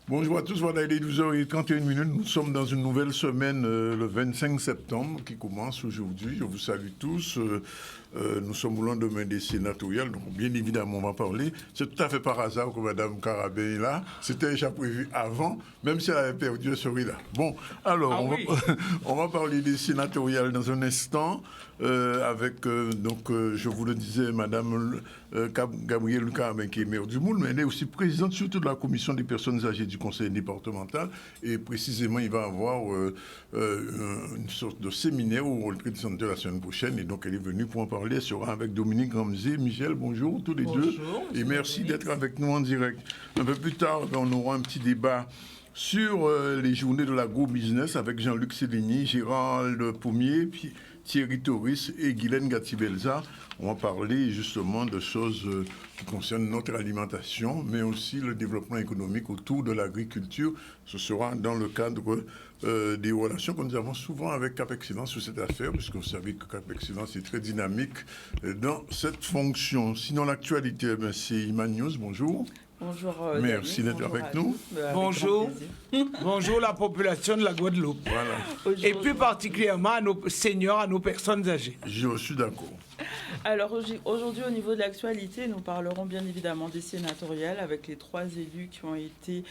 Bonjour à tous, voilà, il est 12h31. Nous sommes dans une nouvelle semaine, le 25 septembre, qui commence aujourd'hui. Je vous salue tous. Nous sommes au lendemain des sénatoriales, donc bien évidemment, on va parler. C'est tout à fait par hasard que Mme Carabin est là. C'était déjà prévu avant, même si elle avait perdu, elle serait là. Bon, alors, on va parler des sénatoriales dans un instant, avec, je vous le disais, Mme Gabrielle Carabin, qui est maire du Moule, mais elle est aussi présidente surtout de la commission des personnes âgées du conseil départemental. Et précisément, il va y avoir une sorte de séminaire au World Trade Center la semaine prochaine. Et donc, elle est venue pour en parler. Elle sera avec Dominique Ramsey. Michel, bonjour tous les deux. Et merci d'être avec nous en direct. Un peu plus tard, on aura un petit débat sur les journées de l'agro-business avec Jean-Luc Céligny, Gérald Pommier, Thierry Toris et Guylaine Gatibelza. On va parler justement de choses qui concernent notre alimentation, mais aussi le développement économique autour de l'agriculture. Ce sera dans le cadre des relations que nous avons souvent avec Cap Excellence sur cette affaire, puisque vous savez que Cap Excellence est très dynamique dans cette fonction. Sinon, l'actualité, c'est Iman News. Bonjour. Bonjour. Merci d'être avec nous. Bonjour. Bonjour la population de la Guadeloupe. Voilà. Et plus particulièrement à nos seniors, à nos personnes âgées. Je suis d'accord. Alors aujourd'hui, au niveau de l'actualité, nous parlerons bien évidemment des sénatoriales avec les 3 élus qui ont été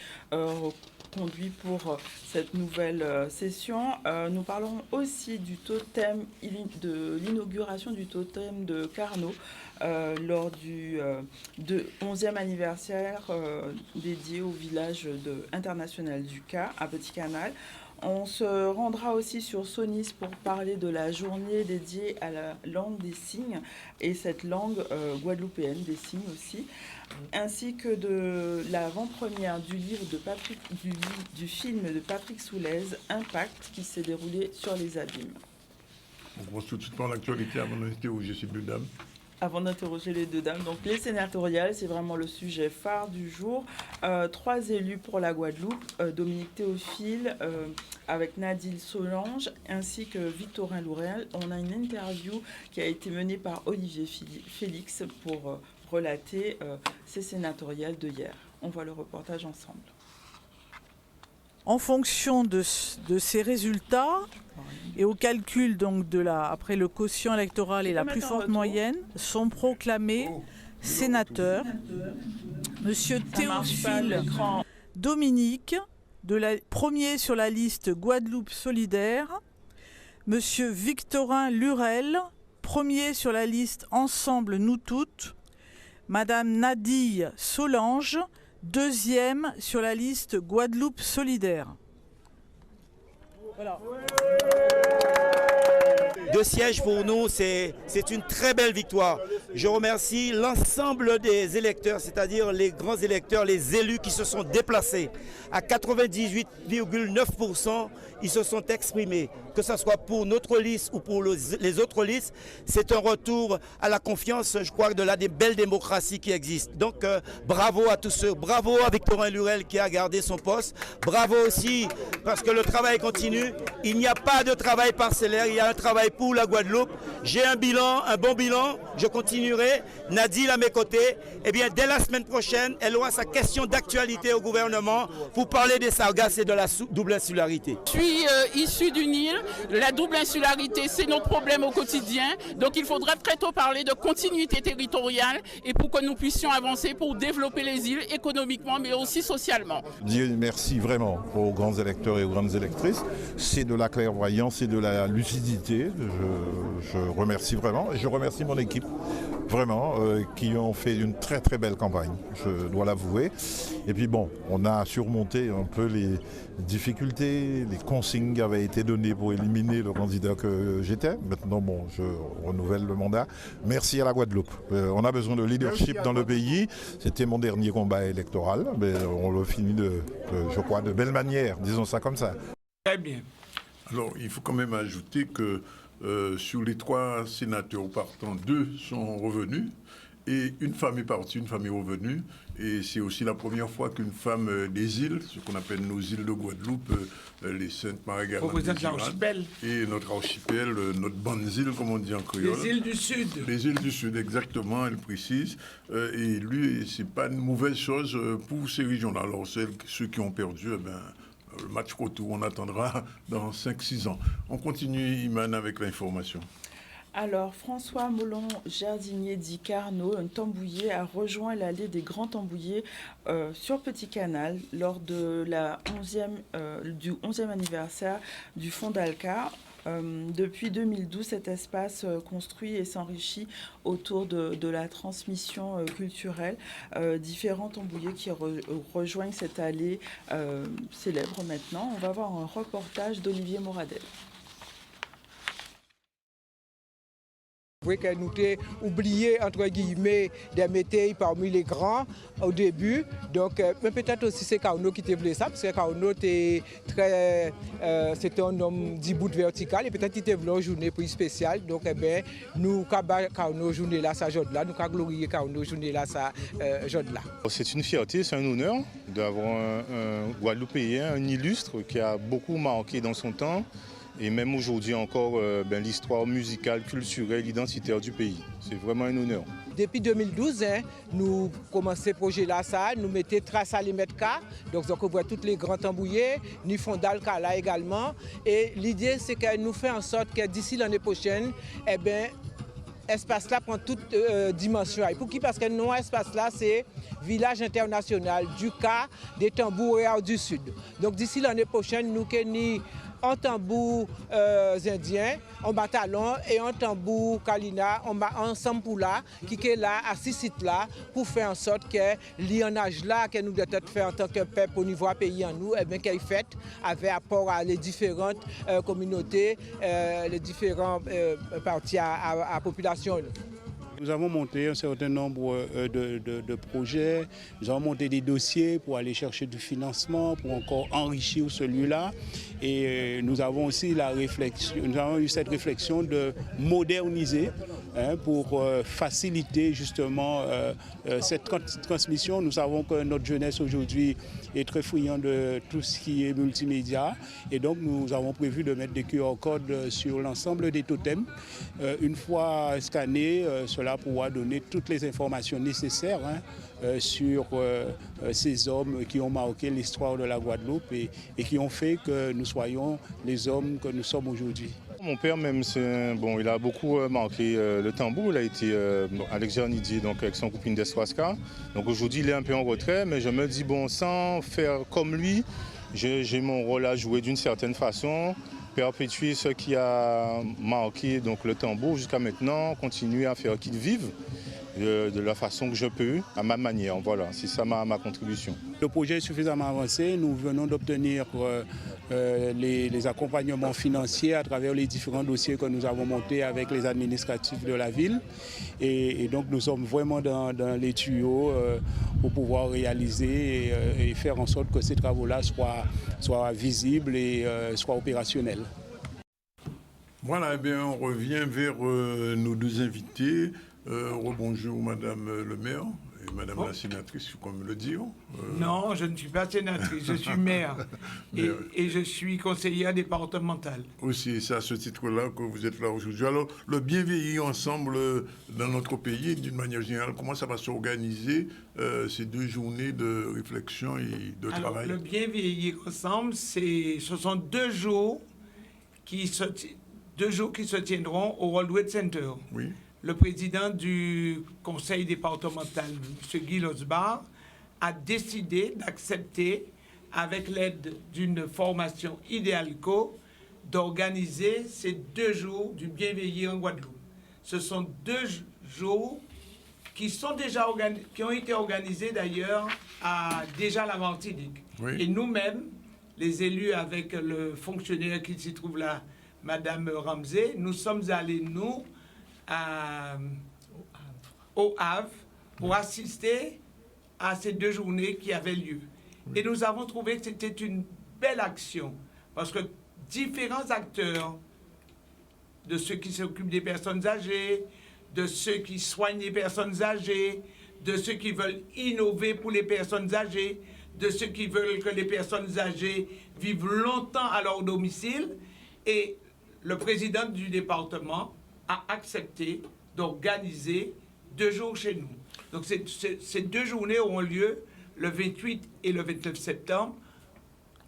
conduits pour cette nouvelle session. Nous parlerons aussi du totem, de l'inauguration du totem de Carnot lors du 11e anniversaire dédié au village international du Ca à Petit Canal. On se rendra aussi sur Sonis pour parler de la journée dédiée à la langue des signes et cette langue guadeloupéenne des signes aussi, ainsi que de l'avant-première du livre du film de Patrick Soulez, Impact, qui s'est déroulé sur les abîmes. On commence tout de suite par l'actualité avant d'interroger ces deux dames. Avant d'interroger les deux dames, donc les sénatoriales, c'est vraiment le sujet phare du jour. 3 élus pour la Guadeloupe, Dominique Théophile avec Nadine Solange ainsi que Victorin Lourel. On a une interview qui a été menée par Olivier Félix pour relater ces sénatoriales de hier. On voit le reportage ensemble. En fonction de ces résultats et au calcul donc après le quotient électoral et la plus forte moyenne, sont proclamés sénateurs Monsieur Théophile Dominique, premier sur la liste Guadeloupe solidaire, Monsieur Victorin Lurel, premier sur la liste Ensemble nous toutes, Madame Nadille Solange, deuxième sur la liste Guadeloupe solidaire. Voilà. 2 sièges pour nous, c'est une très belle victoire. Je remercie l'ensemble des électeurs, c'est-à-dire les grands électeurs, les élus qui se sont déplacés. À 98,9%, ils se sont exprimés. Que ce soit pour notre liste ou pour les autres listes, c'est un retour à la confiance, je crois, de la des belles démocraties qui existent. Donc, bravo à tous ceux. Bravo à Victorin Lurel qui a gardé son poste. Bravo aussi, parce que le travail continue. Il n'y a pas de travail parcellaire, il y a un travail pour la Guadeloupe. J'ai un bon bilan, je continuerai. Nadine à mes côtés. Eh bien, dès la semaine prochaine, elle aura sa question d'actualité au gouvernement pour parler des sargasses et de la double insularité. Je suis issu d'une île. La double insularité, c'est notre problème au quotidien. Donc, il faudrait très tôt parler de continuité territoriale et pour que nous puissions avancer pour développer les îles économiquement, mais aussi socialement. Dieu merci vraiment aux grands électeurs et aux grandes électrices. C'est de la clairvoyance et de la lucidité. Je remercie vraiment et je remercie mon équipe vraiment qui ont fait une très très belle campagne, je dois l'avouer. Et puis bon, on a surmonté un peu les difficultés, les consignes qui avaient été données pour éliminer le candidat que j'étais. Maintenant, bon, je renouvelle le mandat. Merci à la Guadeloupe. On a besoin de leadership dans le pays. C'était mon dernier combat électoral, mais on le finit je crois, de belle manière, disons ça comme ça. Très bien. Alors, il faut quand même ajouter que sur les 3 sénateurs partants, 2 sont revenus Et une femme est partie, une femme est revenue. Et c'est aussi la première fois qu'une femme des îles, ce qu'on appelle nos îles de Guadeloupe, les Sainte-Marie-Galante, représente l'archipel. et notre archipel, notre bande île, comme on dit en créole. Les îles du Sud. Les îles du Sud, exactement, elle précise. Et lui, c'est pas une mauvaise chose pour ces régions-là. Alors, ceux qui ont perdu, eh ben, le match retour, on attendra dans 5-6 ans. On continue, Iman, avec l'information. Alors, François Molon, jardinier dit Carnot, un tambouiller, a rejoint l'allée des Grands Tambouillers sur Petit Canal lors de du 11e anniversaire du Fonds d'Alca. Depuis 2012, cet espace construit et s'enrichit autour de la transmission culturelle. Différents tambouillers qui rejoignent cette allée célèbre maintenant. On va voir un reportage d'Olivier Moradel. Oui, que nous avons oublié, entre guillemets, des métiers parmi les grands au début. Donc, mais peut-être aussi c'est Carnot qui voulu ça, parce que Carnot était c'était un homme d'Ibout vertical, et peut-être qu'il voulu une journée plus spéciale. Donc, eh bien, nous, Carnot, journée là, ça journée là, nous, glorifier Carnot, journée là, ça journée là. C'est une fierté, c'est un honneur d'avoir un Guadeloupéen, un illustre qui a beaucoup marqué dans son temps. Et même aujourd'hui encore, l'histoire musicale, culturelle, identitaire du pays. C'est vraiment un honneur. Depuis 2012, nous commençons ce projet-là, nous mettons trace à les mettre cas. Donc, on voit tous les grands tambouillers, nous font d'Alca là également. Et l'idée, c'est que nous faisons en sorte que d'ici l'année prochaine, eh bien, espace là prend toute dimension. Et pour qui? Parce que notre espace là, c'est village international du cas des tambours du Sud. Donc, d'ici l'année prochaine, nous avons un tambour indien, un bataillon et un tambour kalina, ensemble pour là, qui est là, à 6 sites là, pour faire en sorte que l'INAGE là, que nous devons faire en tant que peuple au niveau pays en nous, et bien qu'elle fait avec rapport à les différentes communautés, les différents parties à la population. Nous avons monté un certain nombre de projets, nous avons monté des dossiers pour aller chercher du financement, pour encore enrichir celui-là. Et nous avons aussi eu cette réflexion de moderniser pour faciliter justement cette transmission. Nous savons que notre jeunesse aujourd'hui est très friande de tout ce qui est multimédia. Et donc nous avons prévu de mettre des QR codes sur l'ensemble des totems. Une fois scannés, cela pourra donner toutes les informations nécessaires sur ces hommes qui ont marqué l'histoire de la Guadeloupe et qui ont fait que nous soyons les hommes que nous sommes aujourd'hui. Mon père même, il a beaucoup marqué le tambour. Il a été Alex Jernidi, donc avec son copine d'Estroasca. Donc aujourd'hui, il est un peu en retrait, mais je me dis, sans faire comme lui, j'ai mon rôle à jouer d'une certaine façon, perpétuer ce qui a marqué donc, le tambour jusqu'à maintenant, continuer à faire qu'il vive de la façon que je peux, à ma manière. Voilà, c'est ça ma contribution. Le projet est suffisamment avancé. Nous venons d'obtenir les accompagnements financiers à travers les différents dossiers que nous avons montés avec les administratifs de la ville. Et donc nous sommes vraiment dans les tuyaux pour pouvoir réaliser et faire en sorte que ces travaux-là soient visibles et soient opérationnels. Voilà, eh bien, on revient vers nos deux invités. Rebonjour Madame le maire et Madame la sénatrice, comme le dire. Non, je ne suis pas sénatrice, je suis maire et je suis conseillère départementale. Aussi, c'est à ce titre-là que vous êtes là aujourd'hui. Alors, le bien vieillir ensemble dans notre pays, d'une manière générale, comment ça va s'organiser ces 2 journées de réflexion et de travail? Le bien vieillir ensemble, ce sont 2 jours qui se tiendront au World Trade Center. Oui. Le président du conseil départemental, M. Guy Losbar, a décidé d'accepter, avec l'aide d'une formation Idealco, d'organiser ces 2 jours du bien vieillir en Guadeloupe. Ce sont 2 jours qui ont été organisés d'ailleurs à déjà la Martinique. Oui. Et nous-mêmes, les élus avec le fonctionnaire qui s'y trouve là, Madame Ramsey, nous sommes allés, au Havre pour assister à ces 2 journées qui avaient lieu. Et nous avons trouvé que c'était une belle action parce que différents acteurs, de ceux qui s'occupent des personnes âgées, de ceux qui soignent les personnes âgées, de ceux qui veulent innover pour les personnes âgées, de ceux qui veulent que les personnes âgées vivent longtemps à leur domicile. Et le président du département a accepté d'organiser 2 jours chez nous. Donc ces 2 journées auront lieu le 28 et le 29 septembre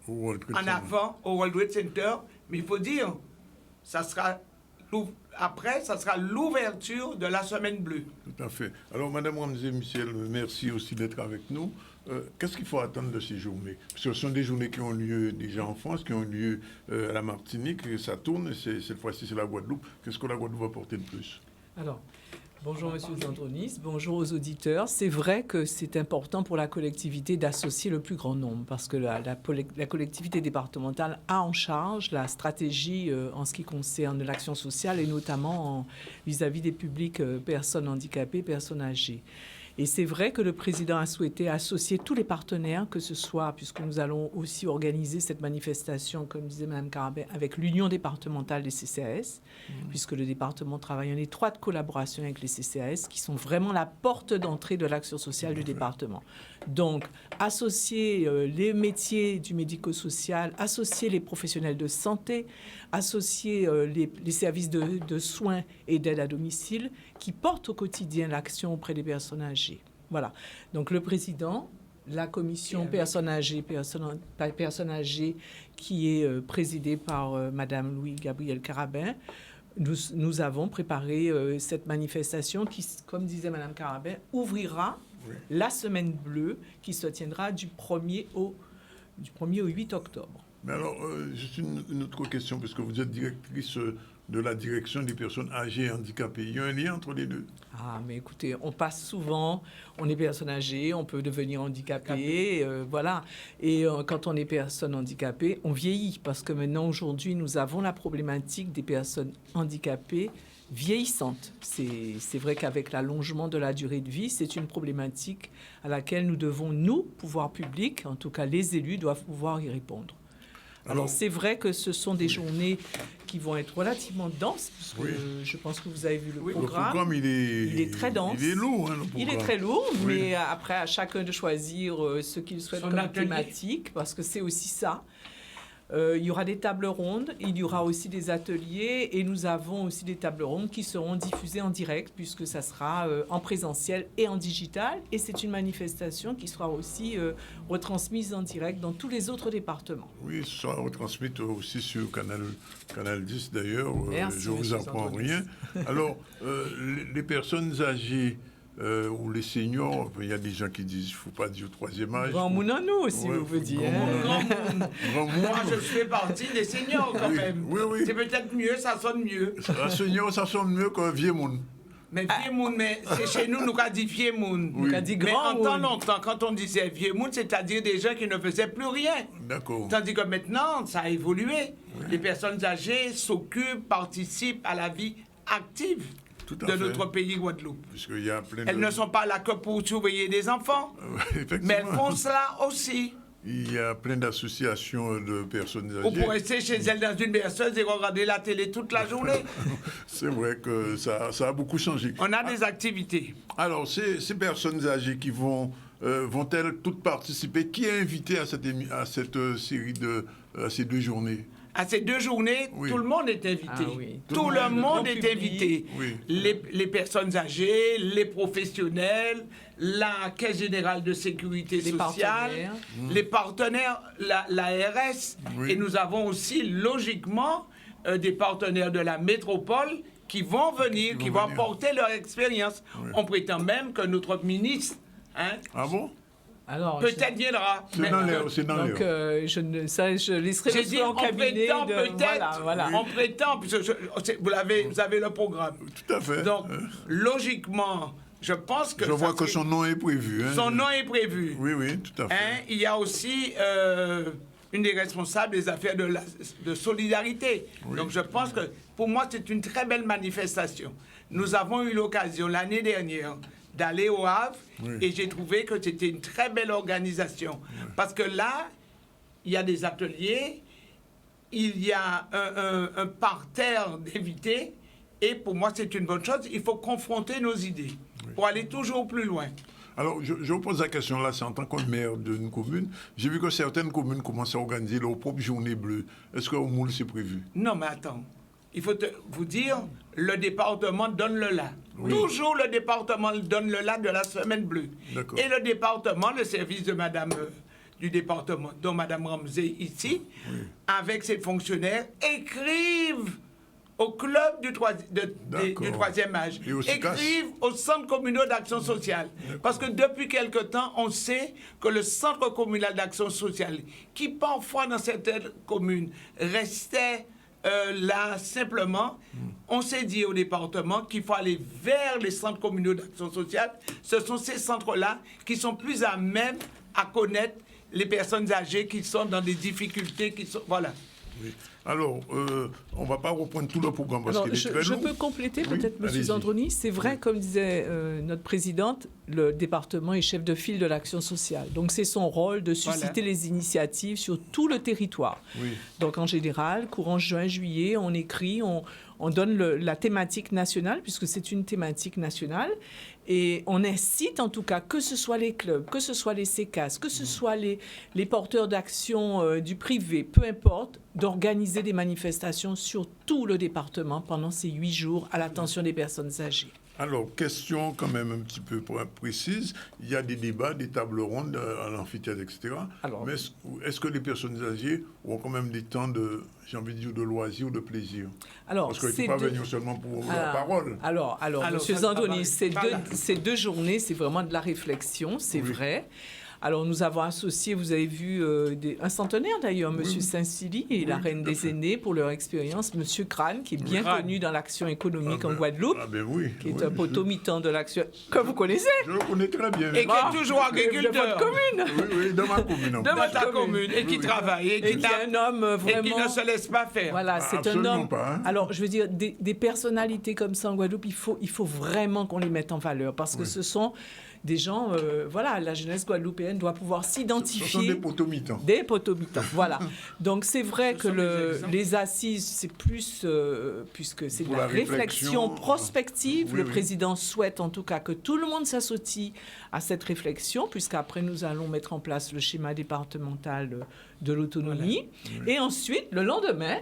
en avant au World Trade Center. Mais il faut dire, ça sera l'ouverture de la Semaine Bleue. Tout à fait. Alors, Madame Ramsey Michel, merci aussi d'être avec nous. Qu'est-ce qu'il faut attendre de ces journées? Parce que ce sont des journées qui ont lieu déjà en France, qui ont lieu à la Martinique, et ça tourne, cette fois-ci c'est la Guadeloupe. Qu'est-ce que la Guadeloupe va porter de plus? Alors, bonjour Monsieur Zandronis, bonjour aux auditeurs. C'est vrai que c'est important pour la collectivité d'associer le plus grand nombre parce que la collectivité départementale a en charge la stratégie en ce qui concerne l'action sociale et notamment vis-à-vis des publics personnes handicapées, personnes âgées. Et c'est vrai que le président a souhaité associer tous les partenaires, que ce soit, puisque nous allons aussi organiser cette manifestation, comme disait Mme Carabin, avec l'Union départementale des CCAS, puisque le département travaille en étroite collaboration avec les CCAS, qui sont vraiment la porte d'entrée de l'action sociale du département. Donc, associer les métiers du médico-social, associer les professionnels de santé, associer les services de soins et d'aide à domicile qui portent au quotidien l'action auprès des personnes âgées. Voilà. Donc, le président, la commission personnes âgées, qui est présidée par Madame Louis-Gabrielle Carabin, nous avons préparé cette manifestation qui, comme disait Madame Carabin, ouvrira la Semaine Bleue qui se tiendra du 1er au 8 octobre. Mais alors, juste une autre question, parce que vous êtes directrice de la direction des personnes âgées et handicapées. Il y a un lien entre les deux? Ah, mais écoutez, on passe souvent, on est personne âgée, on peut devenir handicapé, voilà. Et quand on est personne handicapée, on vieillit, parce que maintenant, aujourd'hui, nous avons la problématique des personnes handicapées vieillissantes. C'est vrai qu'avec l'allongement de la durée de vie, c'est une problématique à laquelle nous devons, nous, pouvoir public, en tout cas les élus, doivent pouvoir y répondre. Alors c'est vrai que ce sont des journées qui vont être relativement denses, parce que je pense que vous avez vu le programme. Le programme, il est très dense. Il est lourd, hein, le programme. Il est très lourd, mais après, à chacun de choisir ce qu'il souhaite comme thématique, parce que c'est aussi ça. Il y aura des tables rondes, il y aura aussi des ateliers et nous avons aussi des tables rondes qui seront diffusées en direct puisque ça sera en présentiel et en digital. Et c'est une manifestation qui sera aussi retransmise en direct dans tous les autres départements. Oui, ce sera retransmis aussi sur Canal 10 d'ailleurs. Merci, je ne vous apprends rien. Alors, les personnes âgées ou les seniors, il y a des gens qui disent qu'il ne faut pas dire au 3e âge. Grand moun en nous, si vous voulez dire. Moi, je fais partie des seniors quand même. Oui. C'est peut-être mieux, ça sonne mieux. Un senior, ça sonne mieux qu'un vieux monde. Mais vieux monde, mais c'est chez nous, nous avons dit vieux monde. Nous avons dit grand mais en temps longtemps, quand on disait vieux monde, c'est-à-dire des gens qui ne faisaient plus rien. D'accord. Tandis que maintenant, ça a évolué. Les personnes âgées s'occupent, participent à la vie active de notre pays Guadeloupe. Puisqu'il y a plein elles ne sont pas là que pour surveiller des enfants, mais elles font cela aussi. Il y a plein d'associations de personnes âgées. On pourrait rester chez elles dans une berceuse et regarder la télé toute la journée. C'est vrai que ça a beaucoup changé. On a des activités. Alors, ces personnes âgées qui vont-elles toutes participer? Qui est invité à cette série ces 2 journées? À ces 2 journées, tout le monde est invité. Ah, oui. Tout le monde est invité. Oui. Les personnes âgées, les professionnels, la Caisse générale de sécurité sociale, les partenaires, l'ARS. Oui. Et nous avons aussi, logiquement, des partenaires de la métropole qui vont venir, qui vont apporter leur expérience. Oui. On prétend même que notre ministre... Ah bon? Alors, peut-être viendra. C'est dans l'air. Donc, je laisserai le soin en cabinet. Voilà. On prétend, puisque vous avez le programme. Tout à fait. Donc, logiquement, je pense que... Je vois que son nom est prévu. Son nom est prévu. Oui, tout à fait. Il y a aussi une des responsables des affaires de solidarité. Oui. Donc, je pense que, pour moi, c'est une très belle manifestation. Nous avons eu l'occasion, l'année dernière, d'aller au Havre, et j'ai trouvé que c'était une très belle organisation. Parce que là, il y a des ateliers, il y a un parterre d'invités, Et pour moi, c'est une bonne chose. Il faut confronter nos idées pour aller toujours plus loin. Alors, je vous pose la question là, c'est en tant que maire d'une commune. J'ai vu que certaines communes commencent à organiser leur propre journée bleue. Est-ce qu'au Moule, c'est prévu? Non, mais attends. Il faut vous dire, le département donne le là. Toujours le département donne le là de la semaine bleue. Et le département, le service de madame du département, dont Mme Ramsey ici, avec ses fonctionnaires, écrivent au club du troisième âge, écrivent aux centres communaux d'action sociale. Parce que depuis quelque temps, on sait que le centre communal d'action sociale, qui parfois dans certaines communes restait là simplement, on s'est dit au département qu'il faut aller vers les centres communaux d'action sociale. Ce sont ces centres-là qui sont plus à même à connaître les personnes âgées qui sont dans des difficultés, qui sont... Voilà. Oui. Alors, on ne va pas reprendre tout le programme parce qu'il est très je long. peux compléter peut-être, M. Zandroni. C'est vrai, comme disait notre présidente, le département est chef de file de l'action sociale. Donc, c'est son rôle de susciter les initiatives sur tout le territoire. Donc, en général, courant juin, juillet, on écrit, on donne la thématique nationale, puisque c'est une thématique nationale. Et on incite en tout cas, que ce soit les clubs, que ce soit les CECAS, que ce soit les porteurs d'action du privé, peu importe, d'organiser des manifestations sur tout le département pendant ces 8 jours à l'attention des personnes âgées. Alors, question quand même un petit peu précise. Il y a des débats, des tables rondes à l'amphithéâtre, etc. Alors, mais est-ce que les personnes âgées ont quand même des temps de, j'ai envie de dire, de loisirs ou de plaisir? Alors, parce qu'il ne faut pas venir seulement pour la parole. Alors M. Zandroni, ces 2 journées, c'est vraiment de la réflexion, c'est vrai. Alors, nous avons associé, vous avez vu, un centenaire d'ailleurs, M. Saint-Silly et la Reine des Aînés pour leur expérience, M. Crane, qui est bien connu dans l'action économique en Guadeloupe, qui est un potomitan de l'action que vous connaissez. Je le connais très bien. Et qui est toujours agriculteur. De votre commune. Oui, dans ma commune. De ta commune. Et qui travaille. Et qui est un homme vraiment... Et qui ne se laisse pas faire. Voilà, c'est un homme... Pas, hein. Alors, je veux dire, des personnalités comme ça en Guadeloupe, il faut vraiment qu'on les mette en valeur, parce que ce sont... des gens, voilà, la jeunesse guadeloupéenne doit pouvoir s'identifier. Ce sont des potomitans. Des potomitans, voilà. Donc, c'est vrai que les assises, c'est plus, puisque c'est de la réflexion prospective. Le président souhaite en tout cas que tout le monde s'associe à cette réflexion, puisqu'après, nous allons mettre en place le schéma départemental de l'autonomie. Voilà. Et ensuite, le lendemain,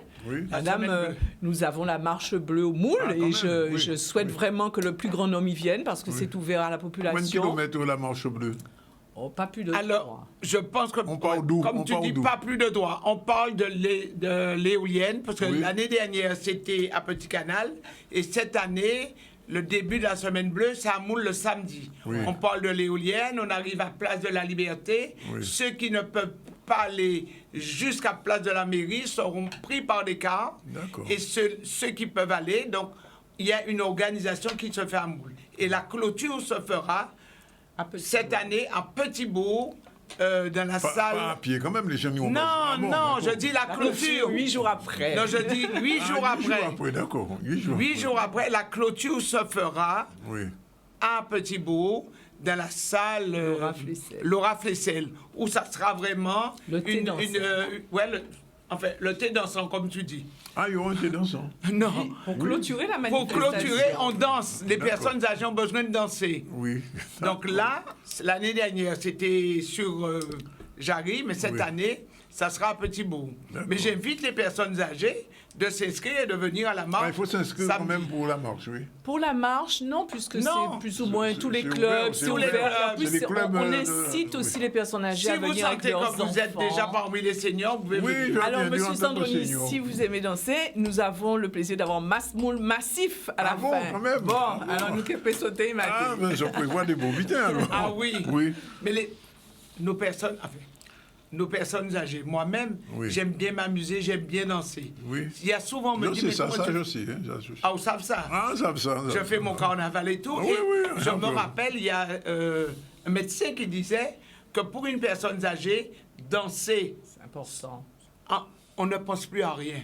madame, nous avons la marche bleue au Moule, et je souhaite vraiment que le plus grand nombre y vienne, parce que c'est ouvert à la population. Combien de kilomètres la marche bleue? Oh, pas plus de 3. Je pense que, comme tu dis, pas plus de 3. On parle de l'éolienne, parce que l'année dernière, c'était à Petit Canal, et cette année, le début de la semaine bleue, c'est à Moule le samedi. On parle de l'éolienne, on arrive à Place de la Liberté. Ceux qui ne peuvent pas aller jusqu'à Place de la Mairie seront pris par des cars. Et ceux qui peuvent aller, donc il y a une organisation qui se fait à Moule. Et la clôture se fera cette année à Petit-Bourg, dans la salle... Pas à pied quand même, les gens n'y vont pas. Non, je dis la clôture. 8 jours après. Non, je dis 8 jours après. 8 jours après, d'accord. 8 jours après, la clôture se fera à Petit-Bourg, dans la salle Laura Flessel, où ça sera vraiment le thé dansant. Le thé dansant, comme tu dis. Ah, il y aura un thé dansant? Non. Pour clôturer la manifestation. Pour clôturer, on danse. Les personnes âgées ont besoin de danser. Oui. Donc là, l'année dernière, c'était sur Jarry, mais cette année, ça sera à Petit-Bourg. Mais j'invite les personnes âgées de s'inscrire et de venir à la marche. Il faut s'inscrire quand même pour la marche, oui. Pour la marche, non, puisque c'est plus ou moins tous les clubs, c'est ouvert. En plus, on incite aussi les personnes âgées à venir avec leurs enfants. Si vous sentez que vous êtes déjà parmi les seniors, vous pouvez venir. Alors, M. Zandroni, si vous aimez danser, nous avons le plaisir d'avoir Moule massif à la fin. Quand même. Bon, alors nous qui peut sauter, Ah, mais je prévois des beaux bitins. Ah oui. Mais nos personnes âgées, moi-même, j'aime bien m'amuser, j'aime bien danser. Il y a souvent... Je sais ça aussi. Ah, vous savez ça? Ah, ça. Je fais mon carnaval et tout. Je me rappelle, il y a un médecin qui disait que pour une personne âgée, danser... C'est important. On ne pense plus à rien.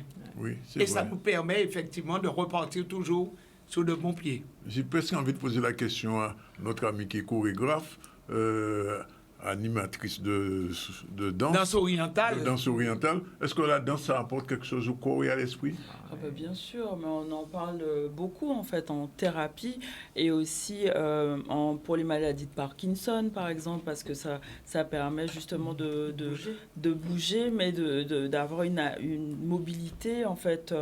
Et ça nous permet effectivement de repartir toujours sur de bons pieds. J'ai presque envie de poser la question à notre ami qui est chorégraphe, animatrice de danse. Danse orientale. De danse orientale. Est-ce que la danse, ça apporte quelque chose au corps et à l'esprit? Bien sûr, mais on en parle beaucoup en fait en thérapie et aussi pour les maladies de Parkinson par exemple, parce que ça permet justement de bouger, mais d'avoir une mobilité en fait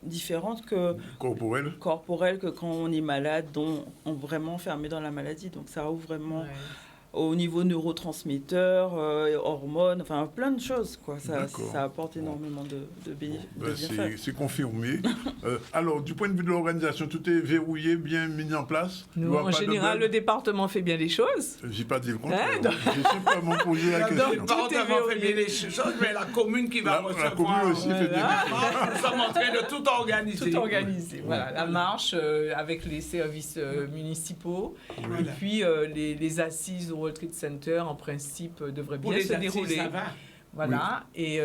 différente que corporelle que quand on est malade, dont on est vraiment enfermé dans la maladie. Donc ça ouvre vraiment... au niveau neurotransmetteurs, hormones, enfin plein de choses, quoi. Ça apporte énormément de bienfaits. C'est confirmé. Alors, du point de vue de l'organisation, tout est verrouillé, bien mis en place? Nous, en général, le département fait bien les choses. J'ai pas dit le contraire. J'ai simplement posé la question. Le département fait bien les choses, mais la commune qui va recevoir... La commune aussi fait bien les choses. Nous sommes en train de tout organiser. Tout organiser, voilà. La marche avec les services municipaux, et puis les assises au World Trade Center, en principe, devrait bien se dérouler. Ça va. Voilà, et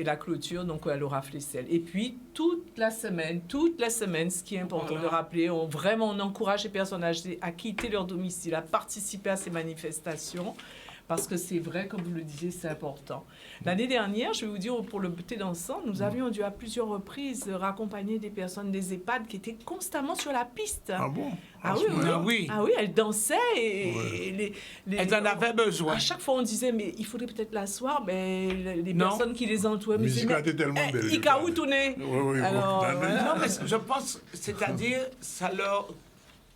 la clôture, donc à Laura Flessel. Et puis, toute la semaine, ce qui est important de rappeler, on encourage les personnes âgées à quitter leur domicile, à participer à ces manifestations, parce que c'est vrai, comme vous le disiez, c'est important. L'année dernière, je vais vous dire, pour le thé dansant, nous avions dû à plusieurs reprises raccompagner des personnes des EHPAD qui étaient constamment sur la piste. Ah bon? Ah oui, elles dansaient et elles en avaient besoin. À chaque fois, on disait, mais il faudrait peut-être l'asseoir, mais les personnes qui les entouraient me disaient, mais tellement belle. Ils caoutounaient. Alors, non, mais je pense, c'est-à-dire,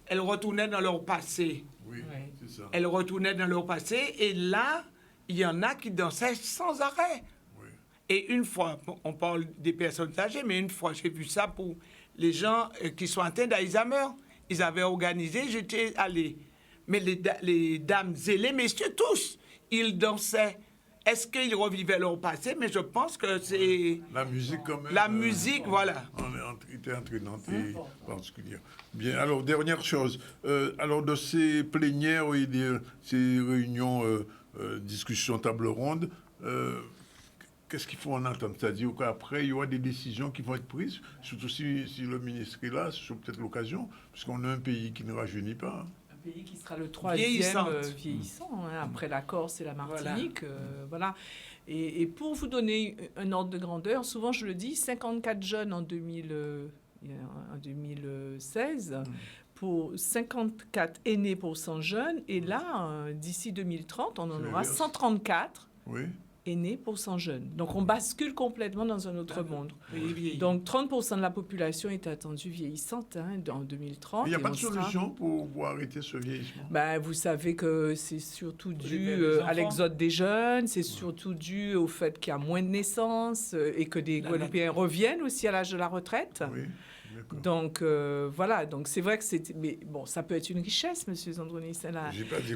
elles retournaient dans leur passé. Oui, c'est ça. Elles retournaient dans leur passé et là, il y en a qui dansaient sans arrêt. Oui. Et une fois, on parle des personnes âgées, mais une fois, j'ai vu ça pour les gens qui sont atteints d'Alzheimer. Ils avaient organisé, j'étais allé. Mais les dames et les messieurs, tous, ils dansaient. Est-ce qu'ils revivaient leur passé? Mais je pense que c'est... La musique, quand même. La musique, voilà. Était entraînante et particulière. Bien, alors, dernière chose. Alors, de ces plénières et ces réunions, discussions, table ronde, qu'est-ce qu'il faut en attendre? C'est-à-dire qu'après, il y aura des décisions qui vont être prises, surtout si le ministre est là, c'est peut-être l'occasion, puisqu'on a un pays qui ne rajeunit pas. Un pays qui sera le troisième vieillissant, après la Corse et la Martinique. Voilà. Et pour vous donner un ordre de grandeur, souvent je le dis, 54 jeunes en 2016, pour 54 aînés pour 100 jeunes, et là, d'ici 2030, on en aura 134. Oui. Aînés pour 100 jeunes. Donc, on bascule complètement dans un autre monde. Donc, 30% de la population est attendue vieillissante en 2030. Il n'y a pas de solution pour arrêter ce vieillissement? Vous savez que c'est surtout dû à l'exode des jeunes, c'est surtout dû au fait qu'il y a moins de naissances et que des Guadeloupéens reviennent aussi à l'âge de la retraite. Oui. Donc, voilà. Donc, c'est vrai que c'est... Mais bon, ça peut être une richesse, monsieur Zandronis.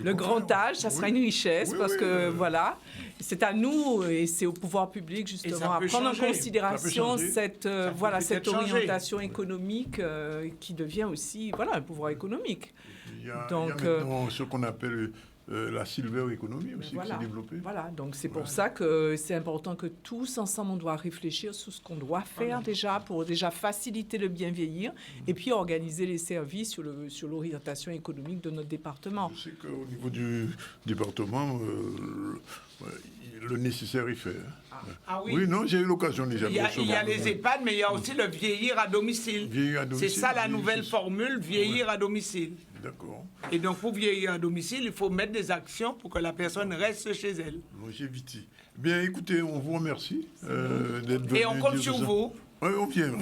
Le grand âge, ça sera une richesse parce que, voilà, c'est à nous et c'est au pouvoir public, justement, à prendre en considération cette orientation économique qui devient aussi, un pouvoir économique. Il y a maintenant ce qu'on appelle... la silver economy aussi qui s'est développée. Voilà, donc c'est pour ça que c'est important que tous ensemble, on doit réfléchir sur ce qu'on doit faire pour faciliter le bien vieillir et puis organiser les services sur l'orientation économique de notre département. Je sais qu'au niveau du département, le nécessaire est fait. Oui, non, j'ai eu l'occasion déjà de recevoir. Il y a les EHPAD, mais il y a aussi le vieillir à domicile. C'est ça la nouvelle formule, vieillir à domicile. D'accord. Et donc, pour vieillir à domicile, il faut mettre des actions pour que la personne reste chez elle. Longévité. Bien, écoutez, on vous remercie d'être venu. Et on compte sur vous. Oui, on vient.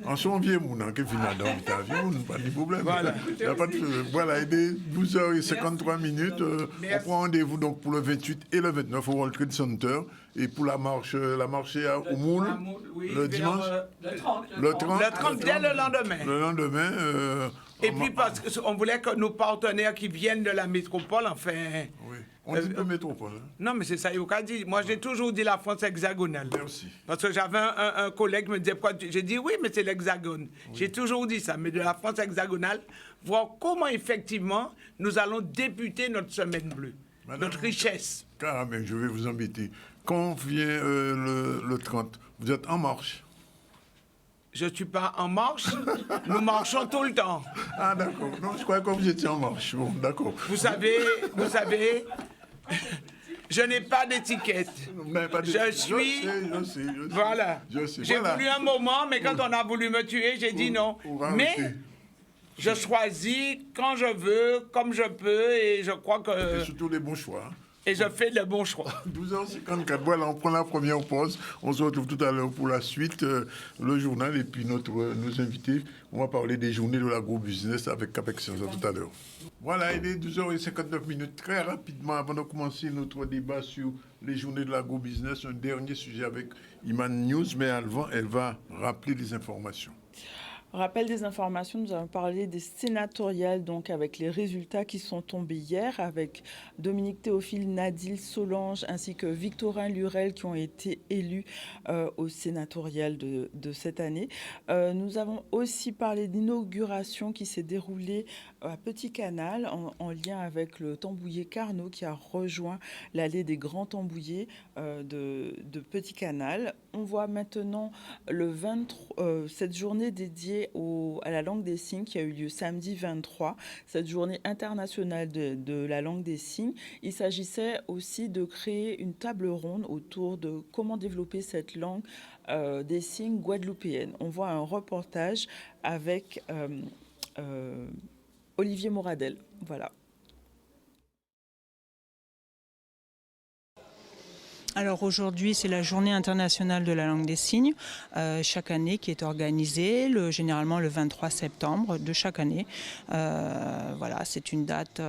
En ce moment, on vient, mon qui finit dans l'interview, pas de problème. Voilà. Voilà, il est 12h53. On prend rendez-vous donc pour le 28 et le 29 au World Trade Center. Et pour la marche au Moule, le dimanche. Le 30, dès le lendemain. Le lendemain. Et puis, parce qu'on voulait que nos partenaires qui viennent de la métropole, enfin... Oui. On dit de métropole. Hein? Non, mais c'est ça, il faut dire. Moi, j'ai toujours dit la France hexagonale. Merci. Parce que j'avais un collègue qui me disait, j'ai dit oui, mais c'est l'hexagone. Oui. J'ai toujours dit ça, mais de la France hexagonale, voir comment, effectivement, nous allons débuter notre semaine bleue, notre richesse. Carrément, je vais vous embêter. Quand vient le 30, vous êtes en marche? Je ne suis pas en marche, nous marchons tout le temps. Ah, d'accord. Non, je croyais que vous étiez en marche. Bon, d'accord. Vous savez, Je n'ai pas d'étiquette. Je suis... Voilà. J'ai voulu un moment, mais quand on a voulu me tuer, j'ai dit non. Mais je choisis quand je veux, comme je peux, et je crois que... C'est surtout les bons choix. Et je fais le bon choix. 12h54, voilà, on prend la première pause. On se retrouve tout à l'heure pour la suite, le journal et puis nos invités. On va parler des journées de l'agro-business avec Capexians tout à l'heure. Voilà, il est 12h59. Très rapidement, avant de commencer notre débat sur les journées de l'agro-business, un dernier sujet avec Iman News, mais avant, elle va rappeler des informations. Rappel des informations, nous avons parlé des sénatoriales, donc avec les résultats qui sont tombés hier, avec Dominique Théophile, Nadine Solange ainsi que Victorin Lurel qui ont été élus au sénatorial de cette année. Nous avons aussi parlé d'inauguration qui s'est déroulée à Petit Canal en lien avec le Tambouillé Carnot qui a rejoint l'allée des Grands Tambouillés de Petit Canal. On voit maintenant cette journée dédiée à la langue des signes qui a eu lieu samedi 23, cette journée internationale de la langue des signes. Il s'agissait aussi de créer une table ronde autour de comment développer cette langue des signes guadeloupéenne. On voit un reportage avec Olivier Moradel. Voilà. Alors aujourd'hui, c'est la journée internationale de la langue des signes, chaque année qui est organisée, généralement le 23 septembre de chaque année. Voilà, c'est une date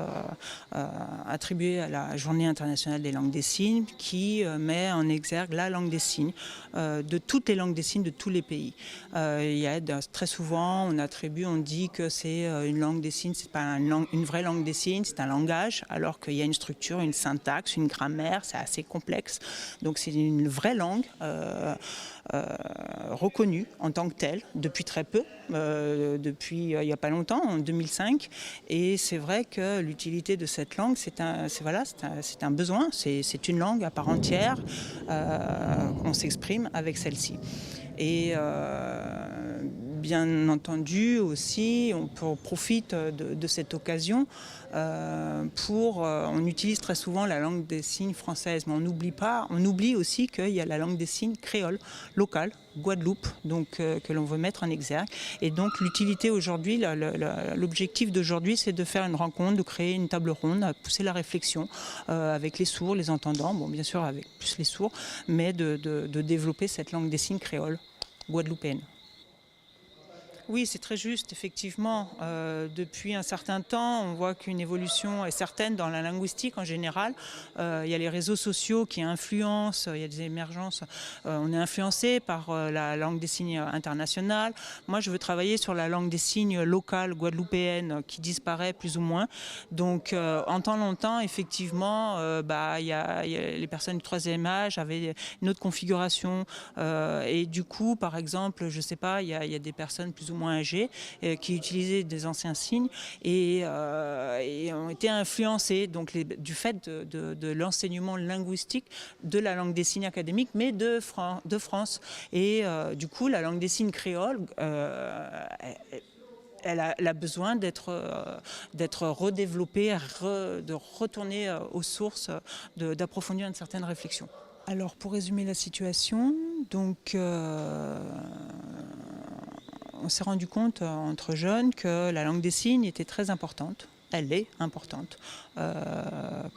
attribuée à la journée internationale des langues des signes qui met en exergue la langue des signes de toutes les langues des signes de tous les pays. Il y a très souvent, on dit que c'est une langue des signes, c'est pas une vraie langue des signes, c'est un langage, alors qu'il y a une structure, une syntaxe, une grammaire, c'est assez complexe. Donc c'est une vraie langue reconnue en tant que telle depuis très peu, depuis il n'y a pas longtemps, en 2005. Et c'est vrai que l'utilité de cette langue, c'est un besoin, c'est une langue à part entière, on s'exprime avec celle-ci. Et bien entendu aussi, on profite de cette occasion on utilise très souvent la langue des signes française, mais on oublie aussi qu'il y a la langue des signes créole, locale, Guadeloupe, donc que l'on veut mettre en exergue. Et donc l'utilité aujourd'hui, l'objectif d'aujourd'hui, c'est de faire une rencontre, de créer une table ronde, à pousser la réflexion avec les sourds, les entendants, bon bien sûr avec plus les sourds, mais de développer cette langue des signes créole, guadeloupéenne. Oui, c'est très juste, effectivement. Depuis un certain temps, on voit qu'une évolution est certaine dans la linguistique en général. Il y a les réseaux sociaux qui influencent, il y a des émergences. On est influencé par la langue des signes internationale. Moi, je veux travailler sur la langue des signes locale, guadeloupéenne, qui disparaît plus ou moins. Donc, en temps longtemps, effectivement, il y a les personnes du troisième âge avaient une autre configuration. Et du coup, par exemple, je ne sais pas, il y a des personnes plus ou moins âgés qui utilisaient des anciens signes et ont été influencés donc du fait de l'enseignement linguistique de la langue des signes académique, mais de France. Et du coup, la langue des signes créole, elle a besoin d'être redéveloppée, de retourner aux sources, d'approfondir une certaine réflexion. Alors, pour résumer la situation, donc on s'est rendu compte entre jeunes que la langue des signes était très importante. Elle est importante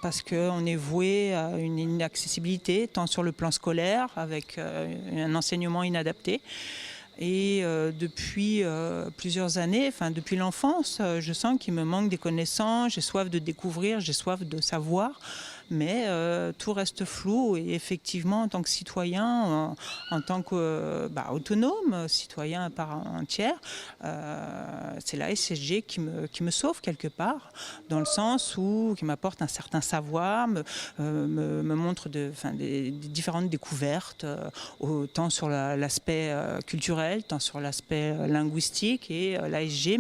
parce qu'on est voué à une inaccessibilité tant sur le plan scolaire avec un enseignement inadapté. Et depuis plusieurs années, enfin depuis l'enfance, je sens qu'il me manque des connaissances, j'ai soif de découvrir, j'ai soif de savoir. Mais tout reste flou et effectivement, en tant que citoyen, en tant qu'autonome, citoyen à part entière, c'est la SSG qui me sauve quelque part, dans le sens où qui m'apporte un certain savoir, me montre des différentes découvertes, autant sur l'aspect culturel, tant sur l'aspect linguistique, et l'ASG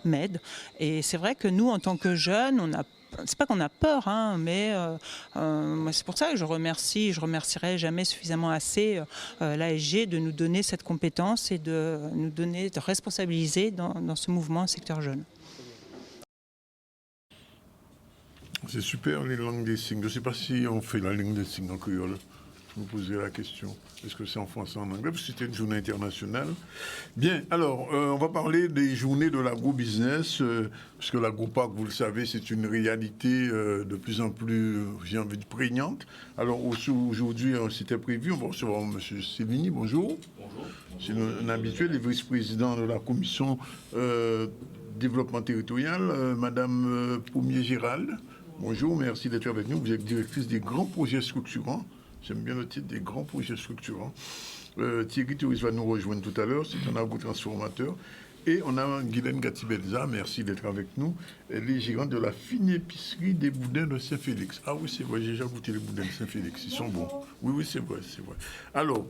m'aide. Et c'est vrai que nous, en tant que jeunes, c'est pas qu'on a peur, mais c'est pour ça que je remercierai jamais suffisamment assez l'ASG de nous donner cette compétence et de nous donner, de responsabiliser dans ce mouvement secteur jeune. C'est super, les langues des signes. Je ne sais pas si on fait la langue des signes en créole. Je vous poserai la question. Est-ce que c'est en français ou en anglais? Parce que c'était une journée internationale. Bien, alors, on va parler des journées de l'agro-business, parce que l'agro-parc, vous le savez, c'est une réalité de plus en plus, j'ai envie de prégnante. Alors, aujourd'hui, c'était prévu, on va recevoir M. Sévigny. Bonjour. Bonjour. C'est un habitué, le vice-président de la commission développement territorial, Madame Poumier-Gérald. Bonjour, merci d'être avec nous. Vous êtes directrice des grands projets structurants. J'aime bien le titre des grands projets structurants. Thierry Touris va nous rejoindre tout à l'heure, c'est un agro-transformateur. Et on a Guylaine Gatibelza, merci d'être avec nous. Elle est gérante de la fine épicerie des boudins de Saint-Félix. Ah oui, c'est vrai, j'ai déjà goûté les boudins de Saint-Félix, ils sont bons. Oui, c'est vrai, c'est vrai. Alors,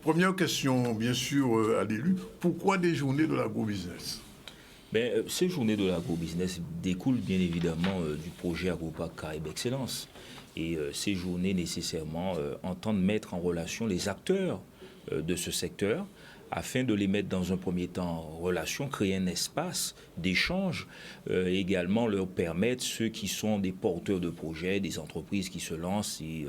première question, bien sûr, à l'élu. Pourquoi des journées de l'agro-business? Ces journées de l'agro-business découlent bien évidemment du projet AgroParc Caraïbes Excellence. Et ces journées, nécessairement, entendent mettre en relation les acteurs de ce secteur afin de les mettre dans un premier temps en relation, créer un espace d'échange, également leur permettre, ceux qui sont des porteurs de projets, des entreprises qui se lancent, et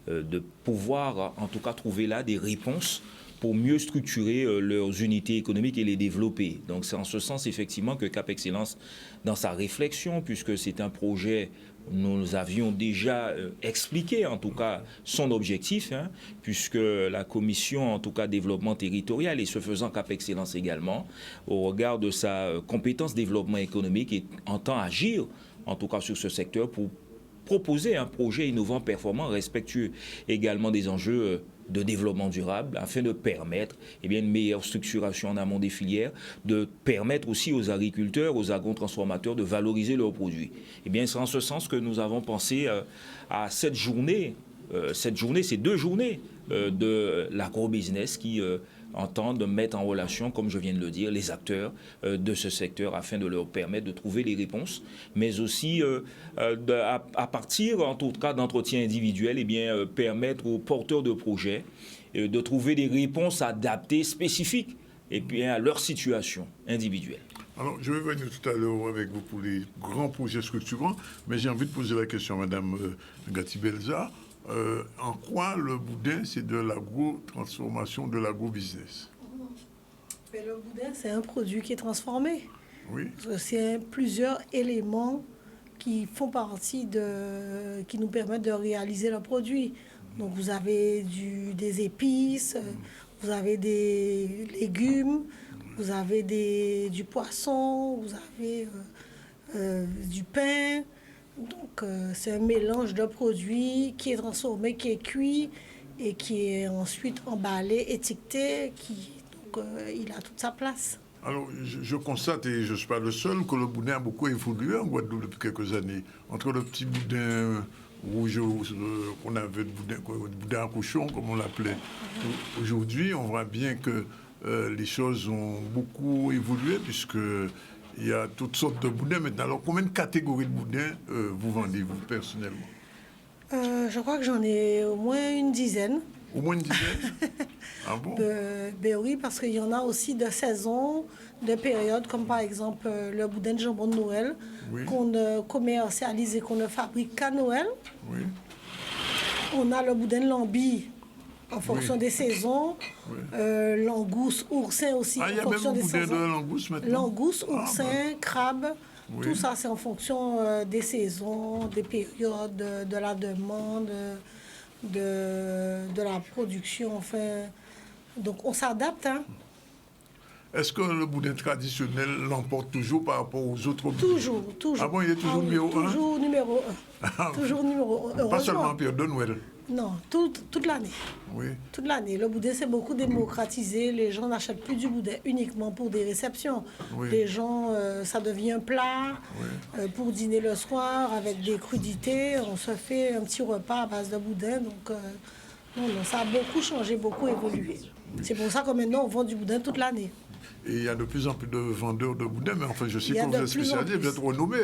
de pouvoir en tout cas trouver là des réponses pour mieux structurer leurs unités économiques et les développer. Donc c'est en ce sens effectivement que Cap Excellence, dans sa réflexion, puisque c'est un projet, nous avions déjà expliqué en tout cas son objectif, puisque la commission en tout cas développement territorial, et ce faisant Cap Excellence également, au regard de sa compétence développement économique, et entend agir en tout cas sur ce secteur pour proposer un projet innovant, performant, respectueux également des enjeux de développement durable, afin de permettre une meilleure structuration en amont des filières, de permettre aussi aux agriculteurs, aux agro-transformateurs de valoriser leurs produits. C'est en ce sens que nous avons pensé à cette journée, ces 2 journées de l'agro-business qui entendent mettre en relation, comme je viens de le dire, les acteurs de ce secteur afin de leur permettre de trouver les réponses, mais aussi à partir, en tout cas, d'entretiens individuels, permettre aux porteurs de projets de trouver des réponses adaptées, spécifiques, et puis à leur situation individuelle. Alors, je vais venir tout à l'heure avec vous pour les grands projets structurants, mais j'ai envie de poser la question à Mme Gatibelza. En quoi le boudin, c'est de l'agro-transformation, de l'agro-business? Le boudin, c'est un produit qui est transformé. Oui. C'est plusieurs éléments qui font partie qui nous permettent de réaliser le produit. Donc, vous avez des épices, vous avez des légumes, vous avez du poisson, vous avez du pain. Donc, c'est un mélange de produits qui est transformé, qui est cuit et qui est ensuite emballé, étiqueté, donc il a toute sa place. Alors, je constate, et je ne suis pas le seul, que le boudin a beaucoup évolué en Guadeloupe depuis quelques années. Entre le petit boudin rouge qu'on avait, le boudin à cochon, comme on l'appelait. Aujourd'hui, on voit bien que les choses ont beaucoup évolué, puisque il y a toutes sortes de boudins maintenant. Alors, combien de catégories de boudins vous vendez, vous, personnellement? Je crois que j'en ai au moins une dizaine. Au moins une dizaine? Ah bon? Oui, parce qu'il y en a aussi de saison, de période, comme par exemple le boudin de jambon de Noël, oui, qu'on ne commercialise et qu'on ne fabrique qu'à Noël. Oui. On a le boudin de Lambie, en fonction, oui, des saisons. Oui. Langouste, oursin aussi, en fonction des saisons. Il y a même boudin de langouste maintenant? Langouste, oursin, crabe, oui, tout ça c'est en fonction des saisons, des périodes, de la demande, de la production, enfin. Donc on s'adapte, hein. Est-ce que le boudin traditionnel l'emporte toujours par rapport aux autres boudins? Toujours. Ah bon, il est toujours numéro 1? Toujours numéro 1. Toujours numéro 1. Pas seulement en période de Noël? Non, toute l'année. Oui. Toute l'année. Le boudin s'est beaucoup démocratisé. Les gens n'achètent plus du boudin uniquement pour des réceptions. Oui. Les gens, ça devient un plat, oui, pour dîner le soir avec des crudités. On se fait un petit repas à base de boudin. Donc, non, ça a beaucoup changé, beaucoup évolué. Oui. C'est pour ça que maintenant, on vend du boudin toute l'année. Et il y a de plus en plus de vendeurs de boudin, mais enfin, je sais que vous êtes spécialisé, vous êtes renommé.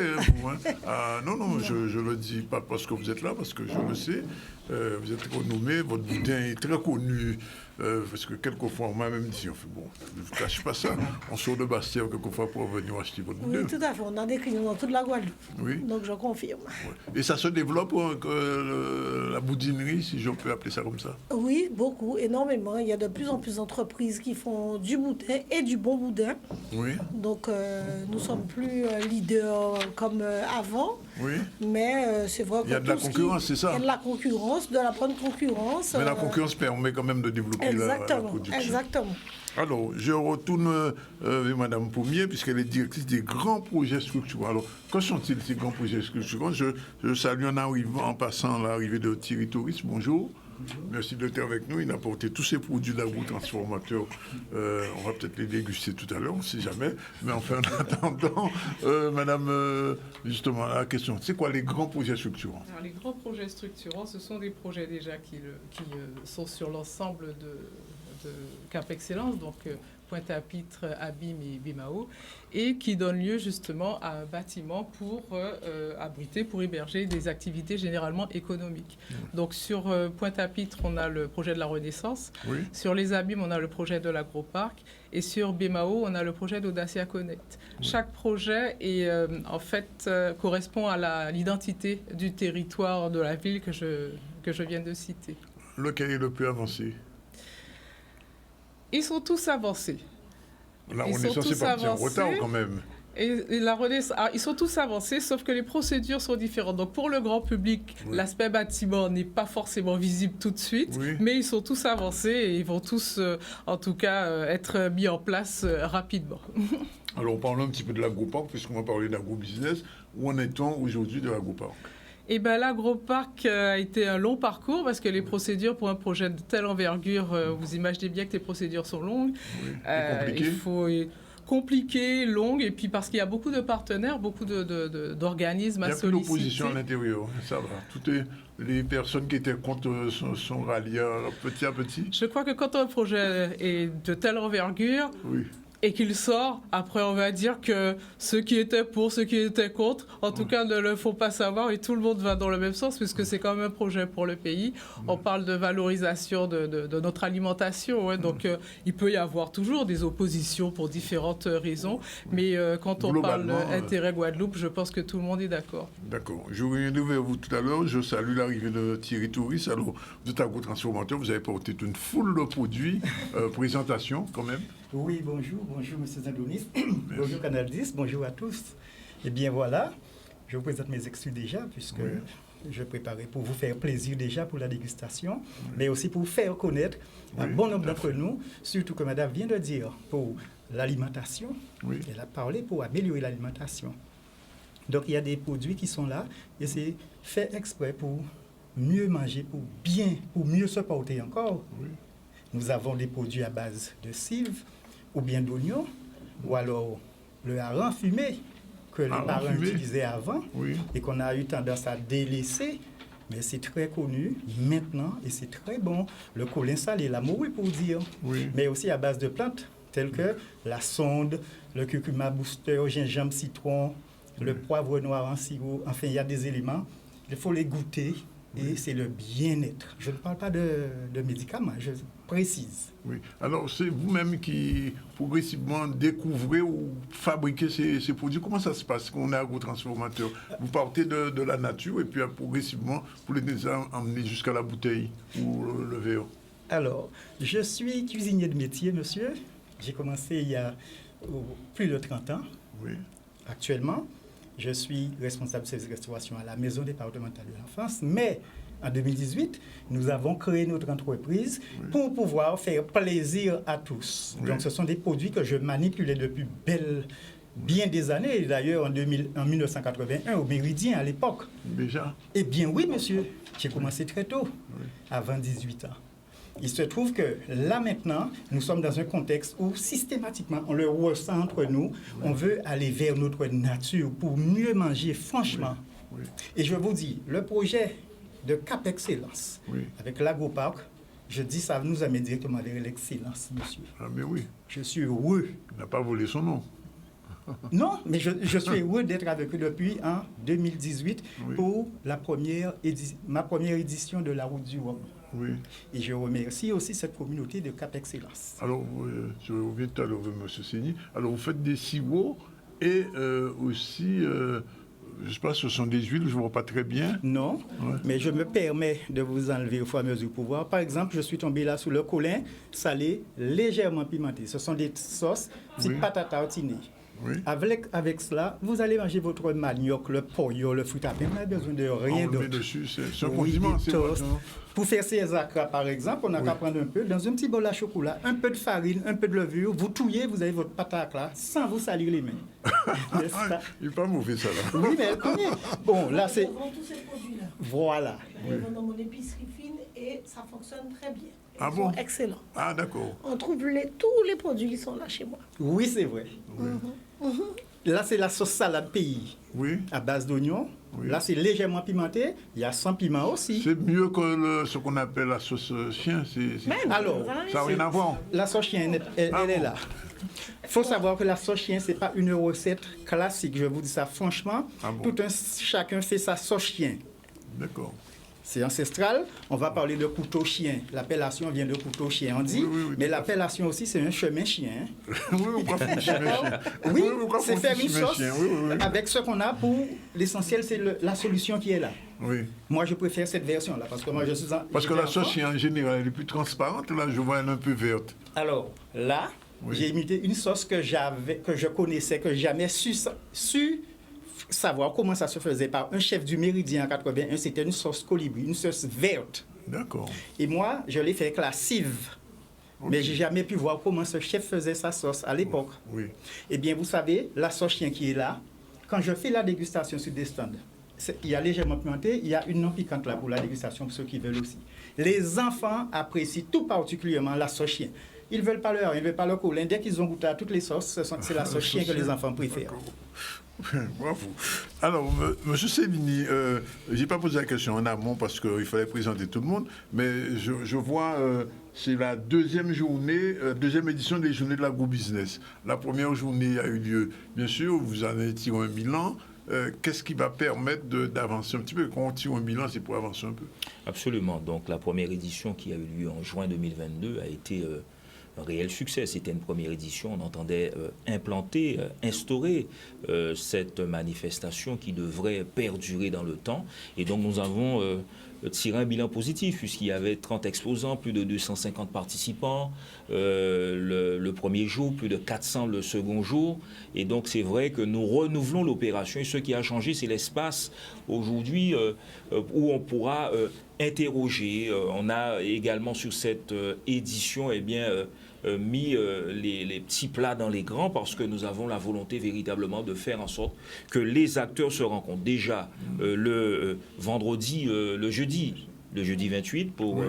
Hein, non, je ne le dis pas parce que vous êtes là, parce que je le sais. Vous êtes renommé, votre boudin est très connu Parce que quelquefois, on m'a même dit, on fait, bon, je ne vous cache pas ça, on sort de Bastia quelquefois pour venir acheter votre boudin. Oui, tout à fait. On a des clients dans toute la Guadeloupe. Oui. Donc, je confirme. Ouais. Et ça se développe, la boudinerie, si je peux appeler ça comme ça? Oui, beaucoup, énormément. Il y a de plus en plus d'entreprises qui font du boudin et du bon boudin. Oui. Donc, nous ne sommes plus leaders comme avant. Oui. Mais c'est vrai que... Il y a de la concurrence, c'est ça? Il y a de la concurrence, de la bonne concurrence. Mais la concurrence permet quand même de développer la production. Exactement. Alors, je retourne avec Mme Pommier, puisqu'elle est directrice des grands projets structurants. Alors, que sont-ils ces grands projets structurants? Je salue en passant l'arrivée de Thierry Touris. Bonjour. Merci d'être avec nous. Il a apporté tous ces produits d'agrotransformateurs. On va peut-être les déguster tout à l'heure, on ne sait jamais. Mais enfin, en attendant, Madame, justement, la question, c'est quoi les grands projets structurants? Alors, les grands projets structurants, ce sont des projets déjà qui sont sur l'ensemble de Cap Excellence, donc Pointe-à-Pitre, Abîme et Bémao, et qui donnent lieu justement à un bâtiment pour abriter, pour héberger des activités généralement économiques. Donc sur Pointe-à-Pitre, on a le projet de la Renaissance, sur les Abîmes, on a le projet de l'Agroparc, et sur Bémao, on a le projet d'Audacia Connect. Chaque projet est, correspond à l'identité du territoire de la ville que je viens de citer. Lequel est le plus avancé? Ils sont tous avancés. La Renaissance est partie en retard quand même. Et la Renaissance, ils sont tous avancés, sauf que les procédures sont différentes. Donc pour le grand public, l'aspect bâtiment n'est pas forcément visible tout de suite, mais ils sont tous avancés et ils vont tous, en tout cas, être mis en place rapidement. Alors parlons un petit peu de l'Agroparc, puisqu'on va parler d'agro-business. Où en est-on aujourd'hui de l'Agroparc? Eh bien, l'Agroparc a été un long parcours parce que les procédures pour un projet de telle envergure, vous imaginez bien que les procédures sont longues. Il faut compliqué, longue, et puis parce qu'il y a beaucoup de partenaires, beaucoup d'organismes à solliciter. Il n'y a plus d'opposition à l'intérieur, ça va. Toutes les personnes qui étaient contre sont ralliées petit à petit. Je crois que quand un projet est de telle envergure, et qu'il sort, après on va dire que ceux qui étaient pour, ceux qui étaient contre, en tout cas ne le font pas savoir, et tout le monde va dans le même sens, puisque c'est quand même un projet pour le pays. On parle de valorisation de notre alimentation, donc il peut y avoir toujours des oppositions pour différentes raisons, mais quand on parle d'intérêt Guadeloupe, je pense que tout le monde est d'accord. D'accord. Je reviendrai vers vous tout à l'heure. Je salue l'arrivée de Thierry Touris. Alors, vous êtes agrotransformateur, vous avez porté une foule de produits. Présentation, quand même. Oui, bonjour, M. Zandonis. Bonjour Canal 10, bonjour à tous. Eh bien voilà, je vous présente mes excuses déjà, puisque je préparais pour vous faire plaisir déjà pour la dégustation, mais aussi pour faire connaître un bon nombre d'entre nous, surtout que Madame vient de dire, pour l'alimentation. Elle a parlé pour améliorer l'alimentation. Donc il y a des produits qui sont là, et c'est fait exprès pour mieux manger, pour mieux se porter encore. Nous avons des produits à base de cives, ou bien d'oignons, ou alors le hareng fumé que les parents utilisaient avant et qu'on a eu tendance à délaisser, mais c'est très connu maintenant et c'est très bon. Le colin salé, la morue pour dire, mais aussi à base de plantes telles que la sonde, le curcuma booster, gingembre, citron, le poivre noir en sirop. Enfin, il y a des éléments, il faut les goûter. Et c'est le bien-être. Je ne parle pas de médicaments, je précise. Oui. Alors, c'est vous-même qui, progressivement, découvrez ou fabriquez ces produits. Comment ça se passe quand on est agrotransformateur? Vous partez de la nature et puis progressivement, vous les emmenez jusqu'à la bouteille ou le verre? Alors, je suis cuisinier de métier, monsieur. J'ai commencé il y a plus de 30 ans. Actuellement, je suis responsable de service de restauration à la Maison départementale de l'enfance, mais en 2018, nous avons créé notre entreprise pour pouvoir faire plaisir à tous. Donc, ce sont des produits que je manipulais depuis bien des années, d'ailleurs en 1981, au Méridien à l'époque. Déjà? Eh bien oui, monsieur, j'ai commencé très tôt, avant 18 ans. Il se trouve que là maintenant, nous sommes dans un contexte où systématiquement, on le ressent entre nous, on veut aller vers notre nature pour mieux manger, franchement. Et je vous dis, le projet de Cap Excellence avec l'Agroparc, je dis ça nous amène directement vers l'excellence, monsieur. Ah mais oui. Je suis heureux. Il n'a pas volé son nom. Non, mais je suis heureux d'être avec eux depuis 2018 pour ma première édition de la Route du Rhum. Oui. Et je remercie aussi cette communauté de Cap Excellence. Alors, je reviens tout à l'heure vers M. Séni. Alors, vous faites des sirops et aussi, je ne sais pas, ce sont des huiles, je ne vois pas très bien. Non, mais je me permets de vous enlever au fur et à mesure pour voir. Par exemple, je suis tombé là sous le colin salé, légèrement pimenté. Ce sont des sauces type pâte à tartiner. Oui. Avec cela, vous allez manger votre manioc, le pollo, le fruit à pain. On n'a besoin de rien d'autre. Dessus, c'est un condiment. Pour faire ces acras, par exemple, on n'a qu'à prendre un peu, dans un petit bol à chocolat, un peu de farine, un peu de levure, vous touillez, vous avez votre pâte à acra sans vous salir les mains. Il n'est pas mauvais, ça, là. Oui, mais combien? Bon, là, c'est... On vend tous ces produits-là. Voilà. Je les vends dans mon épicerie fine et ça fonctionne très bien. Ah Ils bon? sont excellents. Ah, d'accord. On trouve tous les produits qui sont là chez moi. Oui, c'est vrai. Là, c'est la sauce salade pays. Oui. À base d'oignons. Oui. Là, c'est légèrement pimenté. Il y a sans piment aussi. C'est mieux que ce qu'on appelle la sauce chien. Alors, ça n'a rien à voir. La sauce chien, elle est là. Il faut savoir que la sauce chien, ce n'est pas une recette classique. Je vous dis ça franchement. Chacun fait sa sauce chien. D'accord. C'est ancestral. On va parler de couteau chien. L'appellation vient de couteau chien, on dit. Mais l'appellation aussi, c'est un chemin chien. Oui, pourquoi faire un chemin chien? Oui, c'est faire une sauce avec ce qu'on a pour... L'essentiel, c'est la solution qui est là. Oui. Moi, je préfère cette version-là parce que moi, je suis... Parce que la sauce chien, en général, elle est plus transparente. Là, je vois elle un peu verte. Alors, là, j'ai imité une sauce que je connaissais, que jamais su savoir comment ça se faisait par un chef du Méridien en 81. C'était une sauce colibri, une sauce verte. D'accord. Et moi, je l'ai fait avec la cive. Okay. Mais j'ai jamais pu voir comment ce chef faisait sa sauce à l'époque. Oui. Eh bien, vous savez, la sauce chien qui est là, quand je fais la dégustation sur des stands, il y a légèrement pimenté, il y a une non piquante là pour la dégustation pour ceux qui veulent aussi. Les enfants apprécient tout particulièrement la sauce chien. Ils ne veulent pas leur, ils ne veulent pas leur colin. Dès qu'ils ont goûté à toutes les sauces, c'est la sauce chien que les enfants préfèrent. Bravo. Alors, M. Sévigny, je n'ai pas posé la question en amont parce qu'il fallait présenter tout le monde, mais je vois, c'est la deuxième édition des journées de l'agro-business. La première journée a eu lieu, bien sûr, vous en avez tiré un bilan. Qu'est-ce qui va permettre d'avancer un petit peu? Quand on tire un bilan, c'est pour avancer un peu. Absolument. Donc, la première édition qui a eu lieu en juin 2022 a été... un réel succès. C'était une première édition. On entendait implanter, instaurer cette manifestation qui devrait perdurer dans le temps. Et donc, nous avons tiré un bilan positif puisqu'il y avait 30 exposants, plus de 250 participants le premier jour, plus de 400 le second jour. Et donc, c'est vrai que nous renouvelons l'opération. Et ce qui a changé, c'est l'espace aujourd'hui où on pourra interroger. On a également sur cette édition, mis les petits plats dans les grands parce que nous avons la volonté véritablement de faire en sorte que les acteurs se rencontrent. Déjà le vendredi, le jeudi 28 pour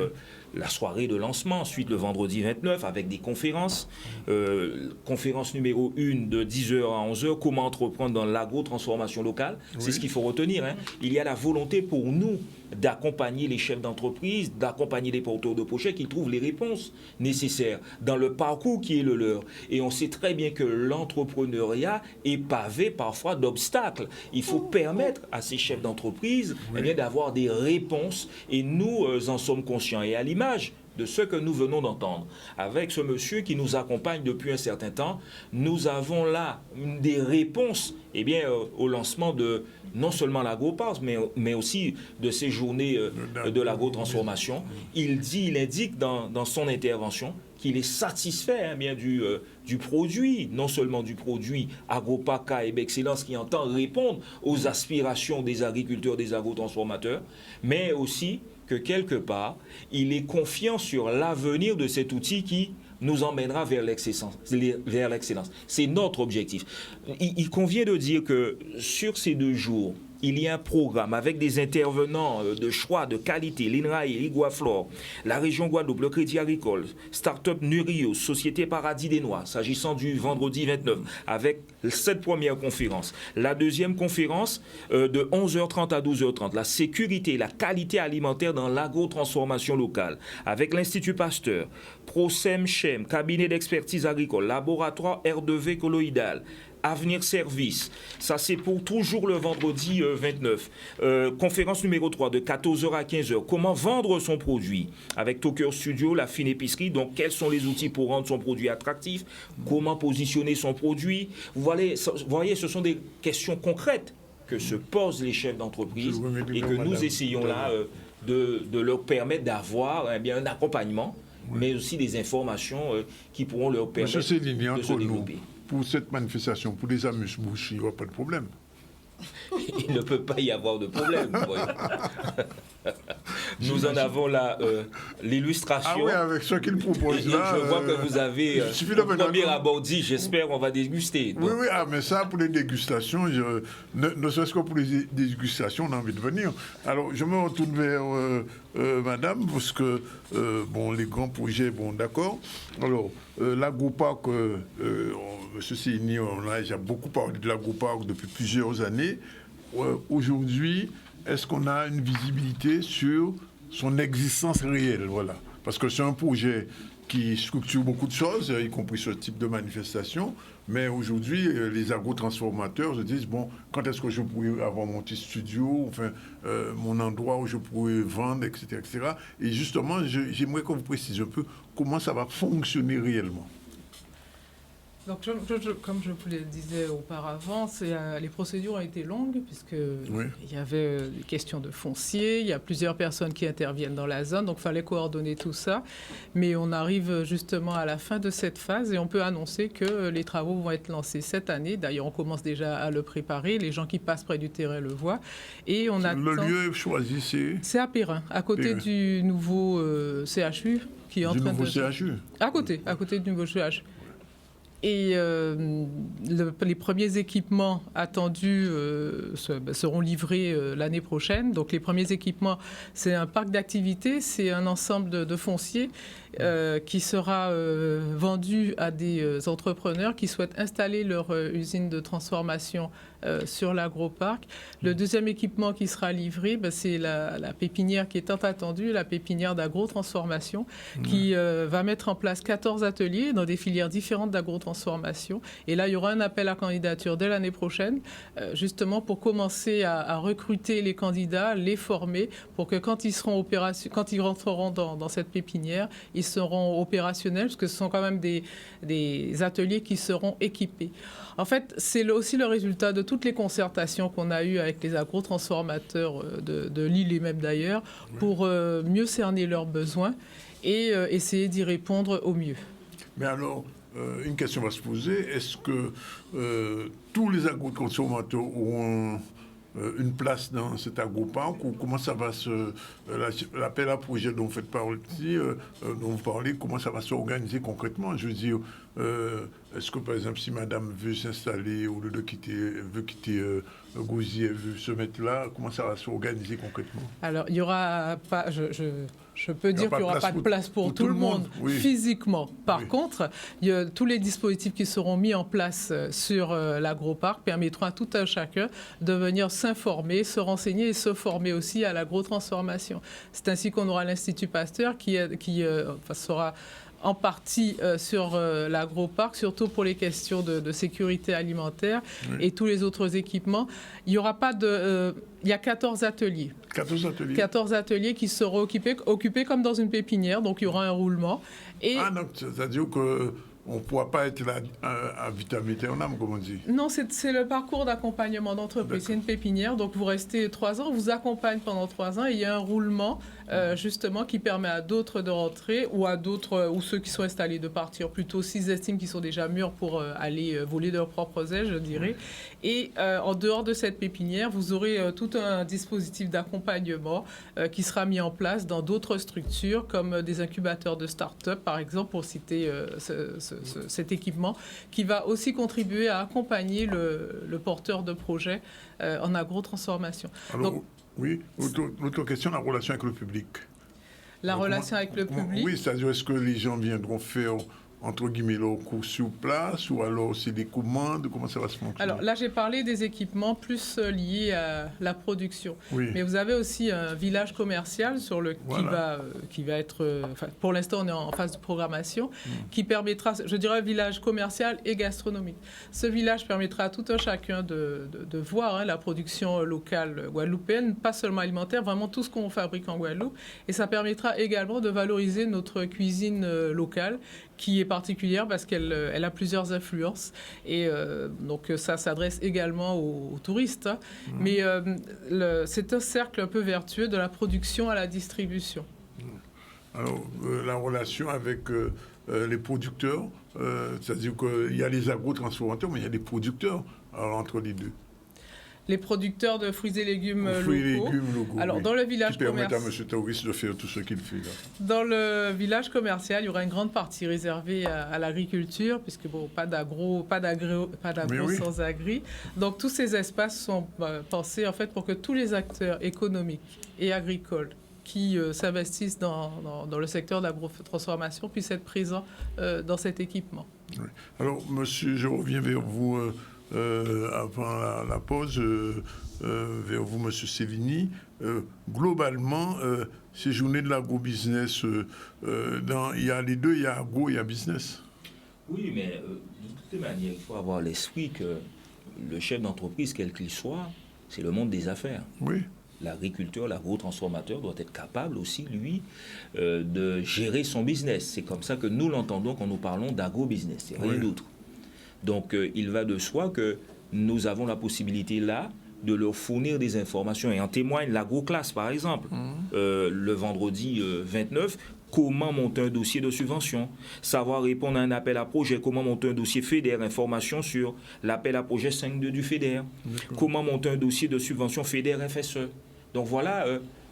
la soirée de lancement, ensuite le vendredi 29 avec des conférences. Conférence numéro 1 de 10h à 11h, comment entreprendre dans l'agro-transformation locale. C'est ce qu'il faut retenir. Il y a la volonté pour nous d'accompagner les chefs d'entreprise, d'accompagner les porteurs de projets qui trouvent les réponses nécessaires dans le parcours qui est le leur. Et on sait très bien que l'entrepreneuriat est pavé parfois d'obstacles. Il faut permettre à ces chefs d'entreprise d'avoir des réponses et nous en sommes conscients. Et à l'image de ce que nous venons d'entendre, avec ce monsieur qui nous accompagne depuis un certain temps, nous avons là des réponses au lancement de non seulement l'agro-parse, mais aussi de ces journées de l'agro-transformation. Il indique dans son intervention qu'il est satisfait du produit, non seulement du produit AgroPac Caraïbes Excellence qui entend répondre aux aspirations des agriculteurs, des agro-transformateurs, mais aussi que quelque part, il est confiant sur l'avenir de cet outil qui nous emmènera vers l'excellence. C'est notre objectif. Il convient de dire que sur ces 2 jours, il y a un programme avec des intervenants de choix, de qualité, l'INRAE, l'Iguaflore, la région Guadeloupe, le Crédit Agricole, Start-up Nurio, Société Paradis des Noix, s'agissant du vendredi 29, avec cette première conférence. La deuxième conférence de 11h30 à 12h30, la sécurité et la qualité alimentaire dans l'agro-transformation locale, avec l'Institut Pasteur, ProSem-Chem, cabinet d'expertise agricole, laboratoire R2V colloïdal, Avenir Service. Ça, c'est pour toujours le vendredi 29. Conférence numéro 3 de 14h à 15h. Comment vendre son produit avec Talker Studio, la fine épicerie. Donc, quels sont les outils pour rendre son produit attractif? Comment positionner son produit? Vous voyez, ce sont des questions concrètes que se posent les chefs d'entreprise et que nous essayons là de leur permettre d'avoir un accompagnement, mais aussi des informations qui pourront leur permettre de se développer. Pour cette manifestation, pour les amuse-bouches, il n'y aura pas de problème. Il ne peut pas y avoir de problème. Nous en avons là l'illustration. Ah oui, avec ce qu'il propose là. Je vois que vous avez le premier abord, j'espère on va déguster. Oui, oui, mais ça pour les dégustations, ne serait-ce que pour les dégustations, on a envie de venir. Alors, je me retourne vers madame, parce que, les grands projets, d'accord. Alors, l'Agroparc, M. Séni, on a déjà beaucoup parlé de l'Agroparc depuis plusieurs années. Aujourd'hui, est-ce qu'on a une visibilité sur son existence réelle, voilà. Parce que c'est un projet qui structure beaucoup de choses, y compris ce type de manifestation. Mais aujourd'hui, les agrotransformateurs se disent, quand est-ce que je pourrais avoir mon petit studio, mon endroit où je pourrais vendre, etc., etc. Et justement, j'aimerais que vous précisiez un peu comment ça va fonctionner réellement. Donc, comme je vous le disais auparavant, les procédures ont été longues puisqu'il y avait des questions de foncier, il y a plusieurs personnes qui interviennent dans la zone, donc il fallait coordonner tout ça. Mais on arrive justement à la fin de cette phase et on peut annoncer que les travaux vont être lancés cette année. D'ailleurs, on commence déjà à le préparer, les gens qui passent près du terrain le voient. Et on attend... Le lieu choisi, c'est à Perrin, à côté du nouveau CHU qui est en train de... CHU À côté du nouveau CHU. Et les premiers équipements attendus seront livrés l'année prochaine. Donc les premiers équipements, c'est un parc d'activités, c'est un ensemble de fonciers qui sera vendu à des entrepreneurs qui souhaitent installer leur usine de transformation sur l'agroparc. Le deuxième équipement qui sera livré, c'est la pépinière qui est tant attendue, la pépinière d'agrotransformation, qui va mettre en place 14 ateliers dans des filières différentes d'agrotransformation. Et là, il y aura un appel à candidature dès l'année prochaine, justement pour commencer à recruter les candidats, les former, pour que quand ils rentreront dans cette pépinière, ils seront opérationnels, parce que ce sont quand même des ateliers qui seront équipés. En fait, c'est aussi le résultat de toutes les concertations qu'on a eues avec les agrotransformateurs de Lille et même d'ailleurs, pour mieux cerner leurs besoins et essayer d'y répondre au mieux. Mais alors, une question va se poser. Est-ce que tous les agrotransformateurs auront une place dans cet agroparc, ou comment ça va l'appel à projet dont vous faites partie, dont vous parlez, comment ça va s'organiser concrètement? Je veux dire, est-ce que par exemple si madame veut s'installer au lieu de veut quitter Gouzier, veut se mettre là, comment ça va s'organiser concrètement? Alors il n'y aura pas, je peux dire qu'il n'y aura pas de place pour tout le monde physiquement. Par contre, tous les dispositifs qui seront mis en place sur l'agroparc permettront à tout un chacun de venir s'informer, se renseigner et se former aussi à l'agrotransformation. C'est ainsi qu'on aura l'Institut Pasteur qui sera en partie sur l'agroparc, surtout pour les questions de sécurité alimentaire et tous les autres équipements. Il y aura pas il y a 14 ateliers. 14 ateliers. 14 ateliers qui seront occupés comme dans une pépinière, donc il y aura un roulement. Donc c'est-à-dire que on ne pourra pas être là à vitam aeternam, comme on dit. Non, c'est le parcours d'accompagnement d'entreprise. C'est une pépinière, donc vous restez 3 ans, on vous accompagne pendant 3 ans et il y a un roulement justement qui permet à d'autres de rentrer ou à d'autres, ou ceux qui sont installés de partir plutôt s'ils estiment qu'ils sont déjà mûrs pour aller voler leurs propres ailes, je dirais. Et en dehors de cette pépinière, vous aurez tout un dispositif d'accompagnement qui sera mis en place dans d'autres structures comme des incubateurs de start-up, par exemple, pour citer cet équipement qui va aussi contribuer à accompagner le porteur de projet en agrotransformation. Alors, donc, oui, l'autre question, la relation avec le public. La relation avec le public. Oui, c'est-à-dire est-ce que les gens viendront faire entre guillemets, le cours sur place ou alors c'est des commandes? Comment ça va se fonctionner? Alors là, j'ai parlé des équipements plus liés à la production. Oui. Mais vous avez aussi un village commercial qui va être... pour l'instant, on est en phase de programmation, qui permettra, je dirais, un village commercial et gastronomique. Ce village permettra à tout un chacun de voir la production locale guadeloupéenne, pas seulement alimentaire, vraiment tout ce qu'on fabrique en Guadeloupe. Et ça permettra également de valoriser notre cuisine locale, qui est particulière parce qu'elle a plusieurs influences. Et donc, ça s'adresse également aux touristes. Hein. Mais c'est un cercle un peu vertueux de la production à la distribution. Alors, la relation avec les producteurs, c'est-à-dire qu'il y a les agrotransformateurs, mais il y a des producteurs entre les deux. Les producteurs de fruits et légumes locaux. Alors, dans le village commercial, qui permettent à M. Taouris de faire tout ce qu'il fait là. Dans le village commercial, il y aura une grande partie réservée à l'agriculture, puisque bon, pas d'agro sans agri. Donc, tous ces espaces sont pensés en fait pour que tous les acteurs économiques et agricoles qui s'investissent dans le secteur de l'agrotransformation puissent être présents dans cet équipement. Oui. Alors, monsieur, je reviens vers vous. Avant la pause, vers vous, M. Sévigny. Globalement, ces journées de l'agrobusiness, il y a les deux, il y a agro et il y a business. Oui, mais de toute manière, il faut avoir l'esprit que le chef d'entreprise, quel qu'il soit, c'est le monde des affaires. Oui. L'agriculteur, l'agro-transformateur doit être capable aussi, lui, de gérer son business. C'est comme ça que nous l'entendons quand nous parlons d'agro-business. C'est rien d'autre. Donc, il va de soi que nous avons la possibilité là de leur fournir des informations. Et en témoigne l'agro-classe, par exemple. Le vendredi 29, comment monter un dossier de subvention, savoir répondre à un appel à projet, comment monter un dossier FEDER, information sur l'appel à projet 5.2 du FEDER, comment monter un dossier de subvention FEDER FSE. Donc, voilà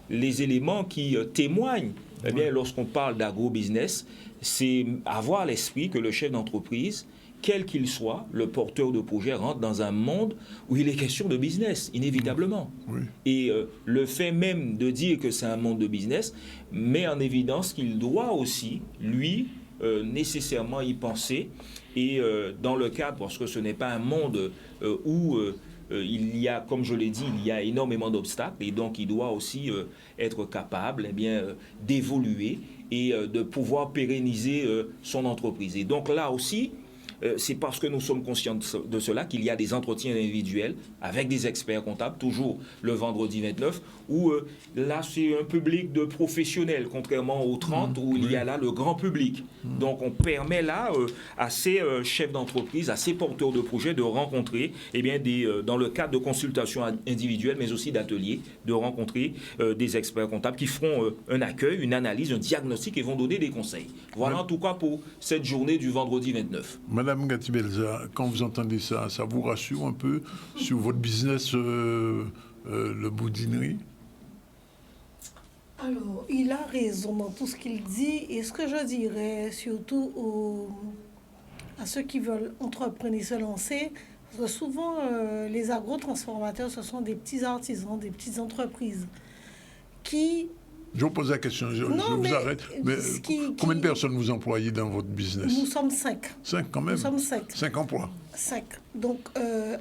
les éléments qui témoignent. Eh bien, lorsqu'on parle d'agro-business, c'est avoir l'esprit que le chef d'entreprise, quel qu'il soit, le porteur de projet rentre dans un monde où il est question de business, inévitablement. Oui. Et le fait même de dire que c'est un monde de business met en évidence qu'il doit aussi, lui, nécessairement y penser. Et dans le cadre, parce que ce n'est pas un monde où il y a, comme je l'ai dit, il y a énormément d'obstacles, et donc il doit aussi être capable d'évoluer et de pouvoir pérenniser son entreprise. Et donc là aussi, c'est parce que nous sommes conscients de cela qu'il y a des entretiens individuels avec des experts comptables, toujours le vendredi 29, où là, c'est un public de professionnels, contrairement aux 30, où il y a là le grand public. Donc, on permet là à ces chefs d'entreprise, à ces porteurs de projets de rencontrer, dans le cadre de consultations individuelles, mais aussi d'ateliers, de rencontrer des experts comptables qui feront un accueil, une analyse, un diagnostic et vont donner des conseils. Voilà en tout cas pour cette journée du vendredi 29. Madame Gatibelza, quand vous entendez ça, ça vous rassure un peu sur votre business, le boudinerie? Alors, il a raison dans tout ce qu'il dit. Et ce que je dirais surtout à ceux qui veulent entreprendre et se lancer, parce que souvent, les agrotransformateurs, ce sont des petits artisans, des petites entreprises qui... Je vous pose la question, je vous arrête. Mais combien de personnes vous employez dans votre business? Nous sommes 5. 5 quand même? Nous sommes 5. 5 emplois? 5. Donc,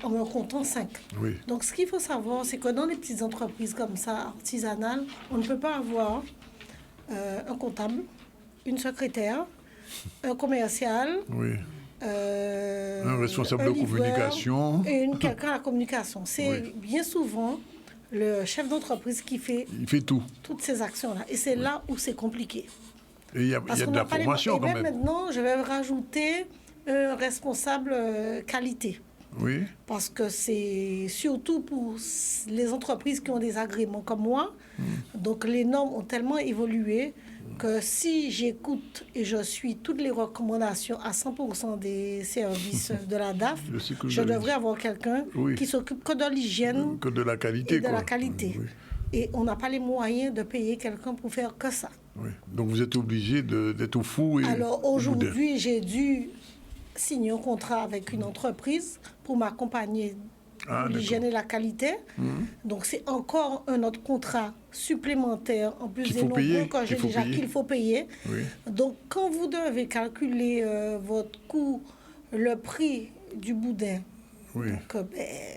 en me comptant 5. Oui. Donc, ce qu'il faut savoir, c'est que dans les petites entreprises comme ça, artisanales, on ne peut pas avoir un comptable, une secrétaire, un commercial... Oui. Un responsable de communication. Et quelqu'un à la communication. C'est bien souvent le chef d'entreprise qui fait, toutes ces actions-là. Et c'est là où c'est compliqué. Et il y a de la formation quand même. Maintenant, je vais rajouter un responsable qualité. Oui. Parce que c'est surtout pour les entreprises qui ont des agréments comme moi. Donc les normes ont tellement évolué que si j'écoute et je suis toutes les recommandations à 100% des services de la DAF, je devrais avoir quelqu'un qui s'occupe que de l'hygiène, que de la qualité. Et de la qualité. Oui. Et on n'a pas les moyens de payer quelqu'un pour faire que ça. Oui. Donc vous êtes obligé d'être au fou. Alors aujourd'hui, j'ai dû signer un contrat avec une entreprise pour m'accompagner Ah, l'hygiène et la qualité. Donc c'est encore un autre contrat supplémentaire, en plus des nombreux que j'ai déjà qu'il faut payer. Oui. Donc quand vous devez calculer votre coût, le prix du boudin, donc,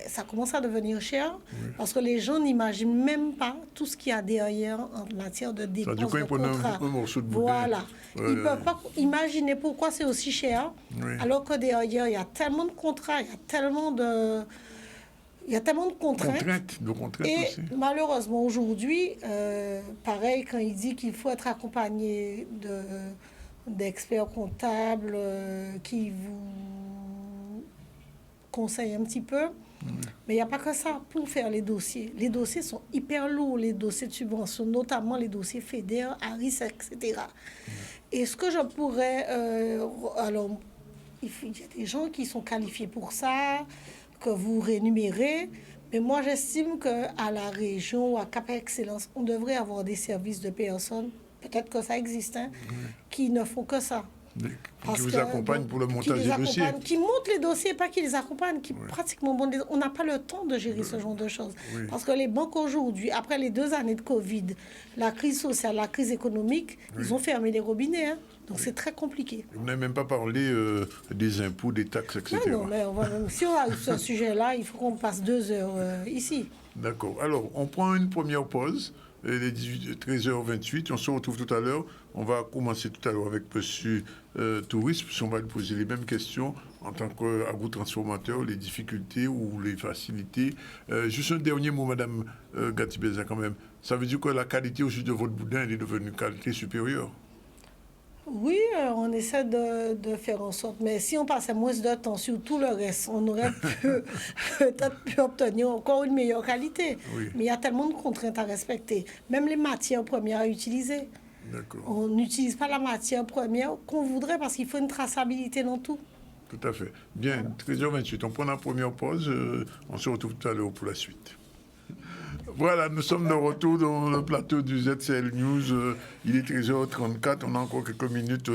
ça commence à devenir cher parce que les gens n'imaginent même pas tout ce qu'il y a derrière en matière de dépenses de contrat. Voilà. Ils ne peuvent pas imaginer pourquoi c'est aussi cher, alors que derrière, il y a tellement de contrats, il y a tellement de contraintes. Et aussi. Malheureusement, aujourd'hui, pareil, quand il dit qu'il faut être accompagné d'experts comptables qui vous conseillent un petit peu, mais il n'y a pas que ça pour faire les dossiers. Les dossiers sont hyper lourds, les dossiers de subvention, notamment les dossiers FEDER, ARIS, etc. Et ce que je pourrais... alors, il y a des gens qui sont qualifiés pour ça, que vous rémunérez, mais moi j'estime qu'à la région ou à Cap Excellence, on devrait avoir des services de personnes, peut-être que ça existe, qui ne font que ça. Qui vous accompagnent pour le montage des dossiers. Qui montent les dossiers, pas qui les accompagnent, qui pratiquement montent les... On n'a pas le temps de gérer ce genre de choses. Parce que les banques aujourd'hui, après les 2 années de Covid, la crise sociale, la crise économique, ils ont fermé les robinets. Donc c'est très compliqué. Vous n'avez même pas parlé des impôts, des taxes, etc. Non, mais si on a ce sujet-là, il faut qu'on passe 2 heures ici. D'accord. Alors, on prend une première pause. Il est 13h28. On se retrouve tout à l'heure. On va commencer tout à l'heure avec M. Touris, puisqu'on va lui poser les mêmes questions en tant qu'agro-transformateur, les difficultés ou les facilités. Juste un dernier mot, Mme Gatibelza, quand même. Ça veut dire que la qualité aussi de votre boudin, elle est devenue une qualité supérieure? Oui, on essaie de faire en sorte, mais si on passait moins de temps sur tout le reste, on aurait peut-être pu obtenir encore une meilleure qualité. Mais il y a tellement de contraintes à respecter, même les matières premières à utiliser. On n'utilise pas la matière première qu'on voudrait parce qu'il faut une traçabilité dans tout. Tout à fait. Bien, 13h28, on prend la première pause, on se retrouve tout à l'heure pour la suite. Voilà, nous sommes de retour dans le plateau du ZCL News. Il est 13h34, on a encore quelques minutes.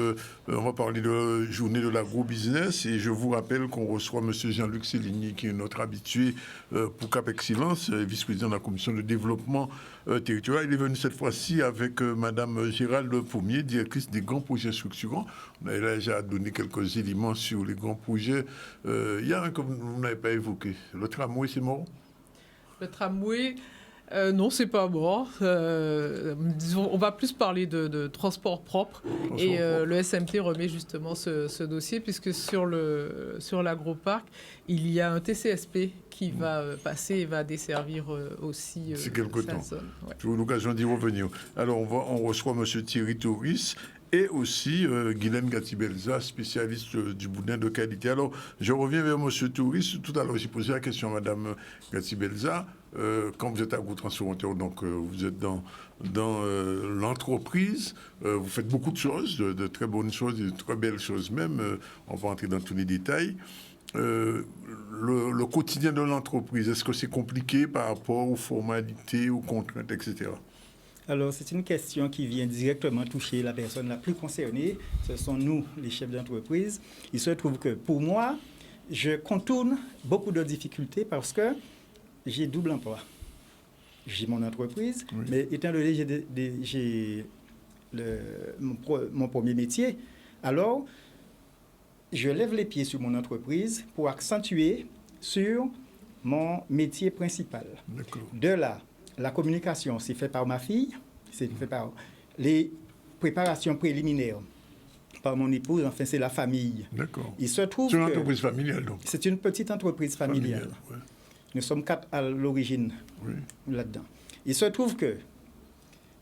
On va parler de la journée de l'agro-business. Et je vous rappelle qu'on reçoit M. Jean-Luc Séligny, qui est notre habitué pour Cap Excellence, vice-président de la commission de développement territorial. Il est venu cette fois-ci avec Mme Gérald Pommier, directrice des grands projets structurants. On a déjà donné quelques éléments sur les grands projets. Il y a un que vous n'avez pas évoqué. Le tramway, c'est mort? Le tramway... non, c'est pas mort. Disons, on va plus parler de transport propre. Le SMT remet justement ce dossier, puisque sur l'agroparc, il y a un TCSP qui va passer et va desservir aussi c'est quelque temps. Ouais. J'ai eu l'occasion d'y revenir. Alors, on reçoit M. Thierry Touris et aussi Guylaine Gatibelza, spécialiste du boudin de qualité. Alors, je reviens vers M. Touris. Tout à l'heure, j'ai posé la question à Mme Gatibelza. Quand vous êtes agro-transformateur, donc vous êtes dans l'entreprise, vous faites beaucoup de choses, de très bonnes choses, de très belles choses même. On va entrer dans tous les détails. Le quotidien de l'entreprise, est-ce que c'est compliqué par rapport aux formalités, aux contraintes, etc.? Alors, c'est une question qui vient directement toucher la personne la plus concernée. Ce sont nous, les chefs d'entreprise. Il se trouve que, pour moi, je contourne beaucoup de difficultés parce que j'ai double emploi. J'ai mon entreprise, mais étant donné que j'ai mon premier métier, alors je lève les pieds sur mon entreprise pour accentuer sur mon métier principal. De là, la communication, c'est fait par ma fille, c'est fait par les préparations préliminaires, par mon épouse, enfin c'est la famille. D'accord. Il se trouve c'est une entreprise familiale, donc. C'est une petite entreprise familiale. Nous sommes 4 à l'origine là-dedans. Il se trouve que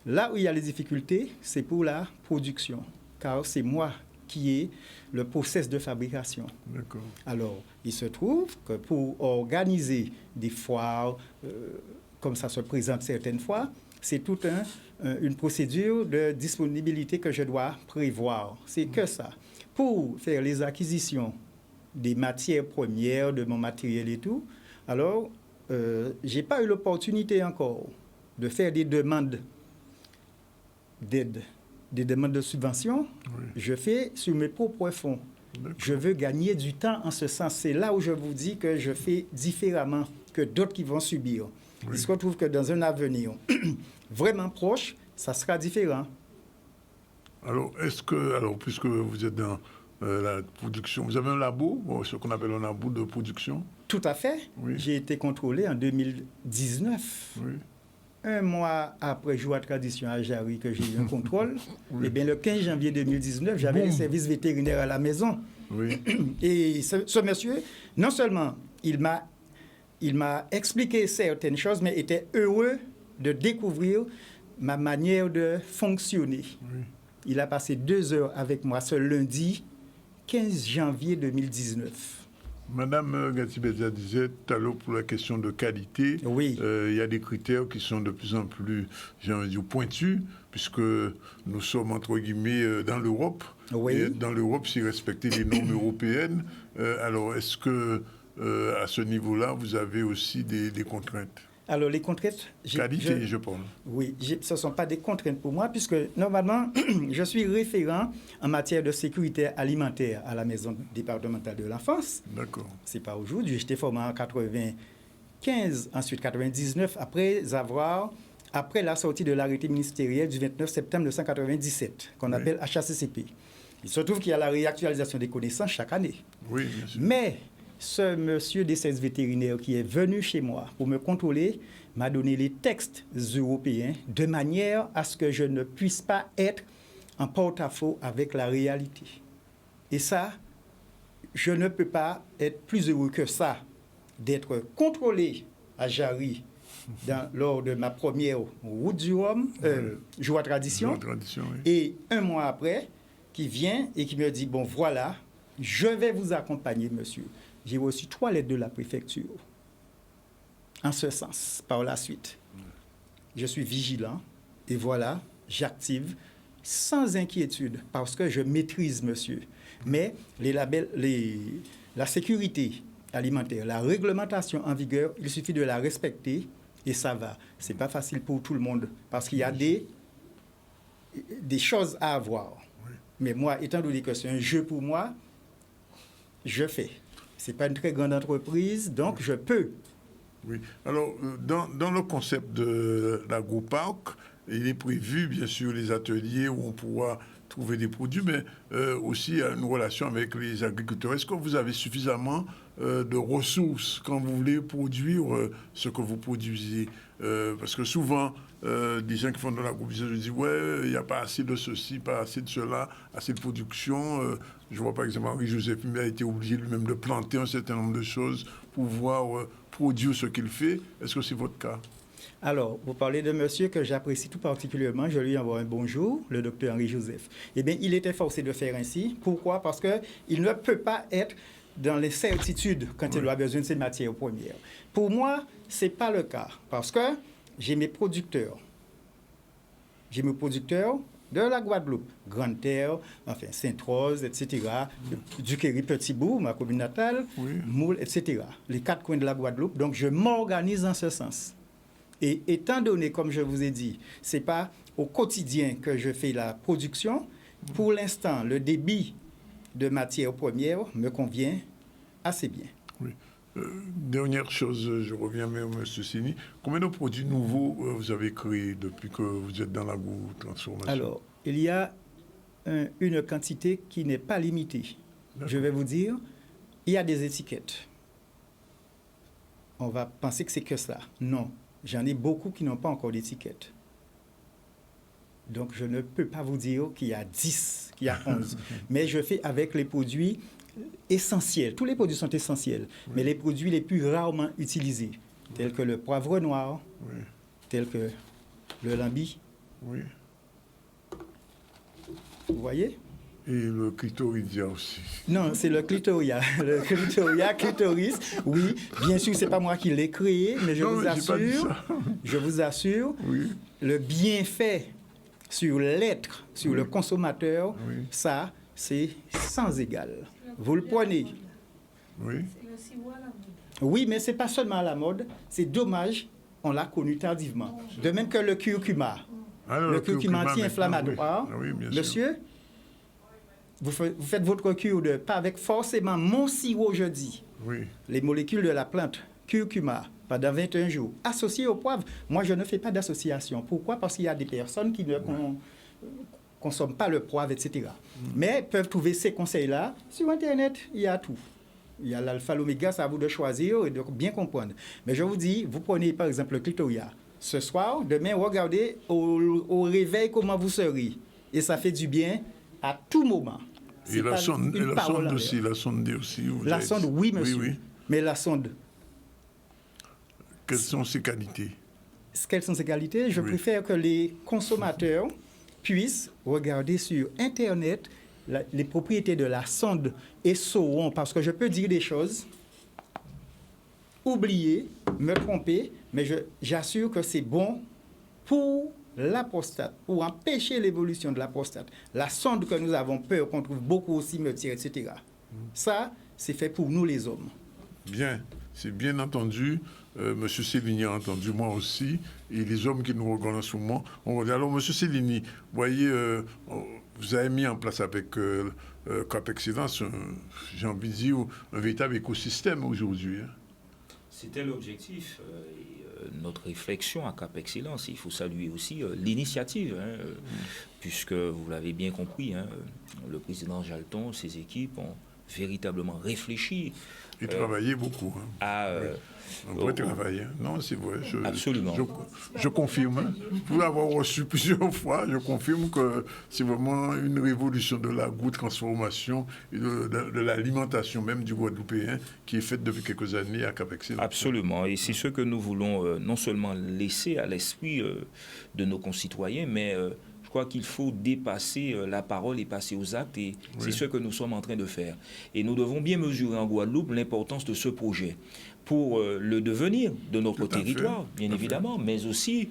là où il y a les difficultés, c'est pour la production, car c'est moi qui ai le process de fabrication. D'accord. Alors, il se trouve que pour organiser des foires, comme ça se présente certaines fois, c'est toute une procédure de disponibilité que je dois prévoir. C'est que ça. Pour faire les acquisitions des matières premières, de mon matériel et tout, alors, je n'ai pas eu l'opportunité encore de faire des demandes d'aide, des demandes de subvention. Je fais sur mes propres fonds. Je veux gagner du temps en ce sens. C'est là où je vous dis que je fais différemment que d'autres qui vont subir. Oui. Il se retrouve que dans un avenir vraiment proche, ça sera différent. Alors, puisque vous êtes dans la production, vous avez un labo, ce qu'on appelle un labo de production? Tout à fait. Oui. J'ai été contrôlé en 2019. Oui. Un mois après Joie Tradition à Jarry que j'ai eu un contrôle, oui. Et bien le 15 janvier 2019, j'avais les services vétérinaires à la maison. Oui. Et ce monsieur, non seulement il m'a expliqué certaines choses, mais était heureux de découvrir ma manière de fonctionner. Oui. Il a passé 2 heures avec moi ce lundi 15 janvier 2019. Madame Gatibezia disait tout à l'heure pour la question de qualité, oui. Il y a des critères qui sont de plus en plus, j'ai envie de dire, pointus, puisque nous sommes, entre guillemets, dans l'Europe. Oui. Et dans l'Europe, c'est respecter les normes européennes. Alors, est-ce que, à ce niveau-là, vous avez aussi des contraintes? Alors, les contraintes... Qualité, je pense. Oui, ce ne sont pas des contraintes pour moi, puisque normalement, je suis référent en matière de sécurité alimentaire à la Maison départementale de l'enfance. D'accord. Ce n'est pas aujourd'hui. J'étais formé en 95, ensuite 99, après la sortie de l'arrêté ministériel du 29 septembre 1997, qu'on appelle HACCP. Il se trouve qu'il y a la réactualisation des connaissances chaque année. Oui, bien sûr. Mais... ce monsieur des services vétérinaires qui est venu chez moi pour me contrôler m'a donné les textes européens de manière à ce que je ne puisse pas être en porte-à-faux avec la réalité. Et ça, je ne peux pas être plus heureux que ça d'être contrôlé à Jarry lors de ma première route du Rhum, Joie Tradition, oui. Et un mois après, qui vient et qui me dit, bon voilà, je vais vous accompagner, monsieur. J'ai reçu 3 lettres de la préfecture. En ce sens, par la suite. Je suis vigilant et voilà, j'active sans inquiétude parce que je maîtrise, monsieur. Mais la sécurité alimentaire, la réglementation en vigueur, il suffit de la respecter et ça va. Ce n'est pas facile pour tout le monde parce qu'il y a des choses à avoir. Oui. Mais moi, étant donné que c'est un jeu pour moi, je fais. Ce n'est pas une très grande entreprise, donc je peux. Oui. Alors, dans le concept de l'agroparc, il est prévu, bien sûr, les ateliers où on pourra trouver des produits, mais aussi une relation avec les agriculteurs. Est-ce que vous avez suffisamment de ressources quand vous voulez produire ce que vous produisez? Parce que souvent, des gens qui font de l'agrobusiness disent « ouais, il n'y a pas assez de ceci, pas assez de cela, assez de production ». Je vois par exemple Henri-Joseph a été obligé lui-même de planter un certain nombre de choses pour pouvoir produire ce qu'il fait. Est-ce que c'est votre cas? Alors, vous parlez de monsieur que j'apprécie tout particulièrement, je lui envoie un bonjour, le docteur Henri-Joseph. Eh bien, il était forcé de faire ainsi. Pourquoi? Parce qu'il ne peut pas être dans les certitudes quand il a besoin de ces matières premières. Pour moi, ce n'est pas le cas, parce que j'ai mes producteurs. J'ai mes producteurs de la Guadeloupe, Grande Terre, enfin Sainte-Rose, etc., Duquesne, Petit-Bourg, ma commune natale, Moule, etc., les 4 coins de la Guadeloupe. Donc, je m'organise en ce sens. Et étant donné, comme je vous ai dit, ce n'est pas au quotidien que je fais la production, pour l'instant, le débit de matières premières me convient assez bien. Oui. Dernière chose, je reviens même à M. Sini. Combien de produits nouveaux vous avez créés depuis que vous êtes dans l'agro-transformation? Alors, il y a une quantité qui n'est pas limitée. Je vais vous dire, il y a des étiquettes. On va penser que c'est que ça. Non. J'en ai beaucoup qui n'ont pas encore d'étiquette. Donc, je ne peux pas vous dire qu'il y a 10, qu'il y a 11. Mais je fais avec les produits essentiels. Tous les produits sont essentiels. Mais les produits les plus rarement utilisés, tels que le poivre noir, tels que le lambi. Oui. Vous voyez? Et le clitoridien aussi. Non, c'est le clitoria. Le clitoris, oui. Bien sûr, ce n'est pas moi qui l'ai créé, mais je vous assure, le bienfait sur l'être, sur le consommateur, ça, c'est sans égal. Vous le prenez. Oui. Oui, mais ce n'est pas seulement à la mode. C'est dommage, on l'a connu tardivement. De même que le curcuma. Le curcuma anti-inflammatoire. Oui, bien monsieur, sûr. vous faites votre cure de, pas avec forcément mon sirop jeudi, les molécules de la plante, curcuma, pendant 21 jours, associées au poivre. Moi, je ne fais pas d'association. Pourquoi? Parce qu'il y a des personnes qui ne consomment pas le poivre, etc. Mais peuvent trouver ces conseils-là. Sur Internet, il y a tout. Il y a l'alpha, l'oméga, c'est à vous de choisir et de bien comprendre. Mais je vous dis, vous prenez par exemple le clitoria. Ce soir, demain, regardez au réveil comment vous serez. Et ça fait du bien à tout moment. Et la sonde aussi, la sonde aussi. La sonde, oui, monsieur. Oui. Mais la sonde... Quelles sont ses qualités? Quelles sont ses qualités? Je préfère que les consommateurs puissent regarder sur Internet les propriétés de la sonde et sauront, parce que je peux dire des choses, oublier, me tromper, mais j'assure que c'est bon pour la prostate, pour empêcher l'évolution de la prostate. La sonde que nous avons peur, qu'on trouve beaucoup au cimetière, etc. Ça, c'est fait pour nous les hommes. Bien, c'est bien entendu. Monsieur Cellini a entendu, moi aussi, et les hommes qui nous regardent en ce moment. Alors, Monsieur Cellini, vous voyez, vous avez mis en place avec Cap Excellence, j'ai envie de dire, un véritable écosystème aujourd'hui. Hein. C'était l'objectif. Notre réflexion à Cap Excellence, il faut saluer aussi l'initiative, puisque vous l'avez bien compris, le président Jalton, ses équipes ont véritablement réfléchi. Et travaillé beaucoup. On pourrait travailler. Non, c'est vrai. Absolument. Je confirme. Pour l'avoir reçu plusieurs fois, je confirme que c'est vraiment une révolution de l'agro-transformation et de l'alimentation même du Guadeloupéen qui est faite depuis quelques années à Cap Excellence. Absolument. Et c'est ce que nous voulons non seulement laisser à l'esprit de nos concitoyens, mais je crois qu'il faut dépasser la parole et passer aux actes, et c'est ce que nous sommes en train de faire. Et nous devons bien mesurer en Guadeloupe l'importance de ce projet pour le devenir de notre territoire, bien évidemment, mais aussi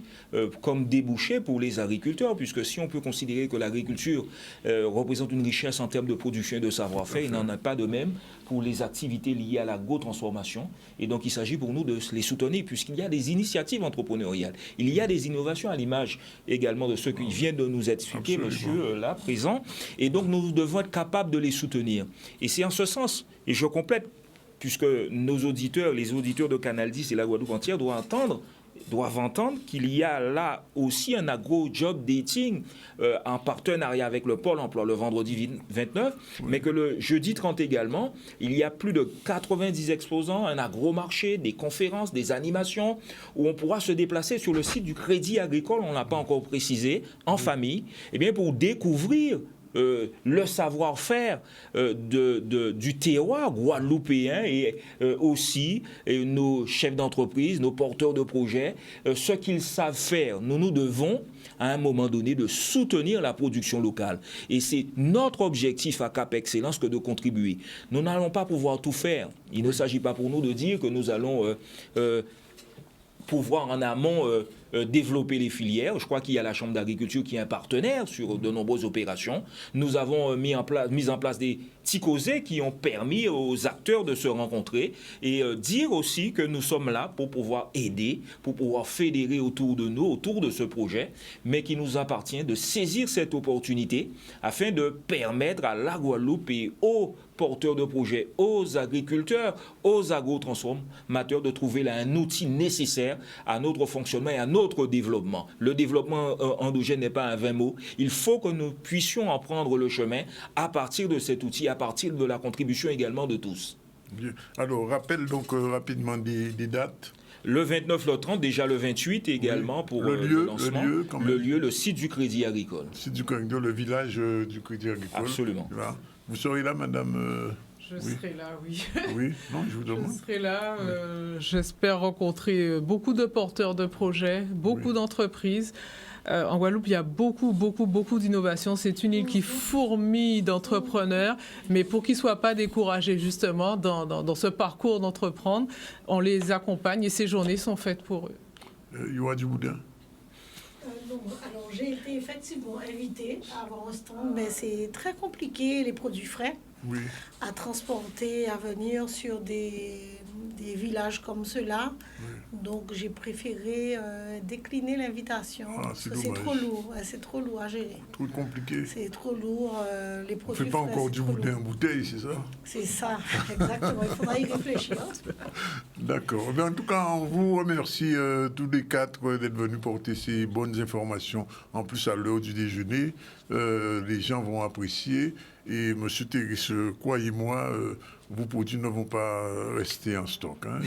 comme débouché pour les agriculteurs, puisque si on peut considérer que l'agriculture représente une richesse en termes de production et de savoir-faire, il n'en est pas de même pour les activités liées à l'agro-transformation. Et donc, il s'agit pour nous de les soutenir, puisqu'il y a des initiatives entrepreneuriales. Il y a des innovations à l'image également de ceux qui viennent de nous expliquer, monsieur, là, présent. Et donc, nous devons être capables de les soutenir. Et c'est en ce sens, et je complète, puisque nos auditeurs, les auditeurs de Canal 10 et la Guadeloupe entière doivent entendre qu'il y a là aussi un agro-job dating en partenariat avec le Pôle emploi le vendredi 29, mais que le jeudi 30 également, il y a plus de 90 exposants, un agro-marché, des conférences, des animations, où on pourra se déplacer sur le site du Crédit Agricole, on ne l'a pas encore précisé, en famille, et bien pour découvrir le savoir-faire du terroir guadeloupéen et aussi nos chefs d'entreprise, nos porteurs de projets, ce qu'ils savent faire. Nous devons, à un moment donné, de soutenir la production locale. Et c'est notre objectif à Cap Excellence que de contribuer. Nous n'allons pas pouvoir tout faire. Il ne s'agit pas pour nous de dire que nous allons pouvoir en amont développer les filières. Je crois qu'il y a la Chambre d'agriculture qui est un partenaire sur de nombreuses opérations. Nous avons mis en place des ticosés qui ont permis aux acteurs de se rencontrer et dire aussi que nous sommes là pour pouvoir aider, pour pouvoir fédérer autour de nous, autour de ce projet, mais qu'il nous appartient de saisir cette opportunité afin de permettre à la Guadeloupe et aux porteurs de projets, aux agriculteurs, aux agro-transformateurs de trouver là un outil nécessaire à notre fonctionnement et à notre développement. Le développement endogène n'est pas un vain mot. Il faut que nous puissions en prendre le chemin à partir de cet outil, à partir de la contribution également de tous. Bien. Alors, rappelle donc rapidement des dates. Le 29, le 30, déjà le 28 également pour le lancement. Le lieu, le site du Crédit Agricole. Le site du Crédit Agricole, le village du Crédit Agricole. Absolument. Voilà. Vous serez là, madame Je serai là, oui. Oui, non, je vous demande. Je serai là. J'espère rencontrer beaucoup de porteurs de projets, beaucoup d'entreprises. En Guadeloupe, il y a beaucoup d'innovations. C'est une île qui fourmille d'entrepreneurs, mais pour qu'ils ne soient pas découragés, justement, dans ce parcours d'entreprendre, on les accompagne et ces journées sont faites pour eux. Yoa Djiboudin. Alors, j'ai été effectivement invitée à avoir un stand, mais c'est très compliqué, les produits frais, à transporter, à venir sur des villages comme ceux-là. Donc j'ai préféré décliner l'invitation. Parce que c'est trop lourd. C'est trop lourd à gérer. Trop compliqué. C'est trop lourd. Les produits. On ne fait pas encore du boudin en bouteille, c'est ça? C'est ça, exactement. Il faudra y réfléchir. D'accord. En tout cas, on vous remercie tous les quatre d'être venus porter ces bonnes informations. En plus, à l'heure du déjeuner, les gens vont apprécier. Et M. Terris, croyez-moi, vos produits ne vont pas rester en stock. Hein.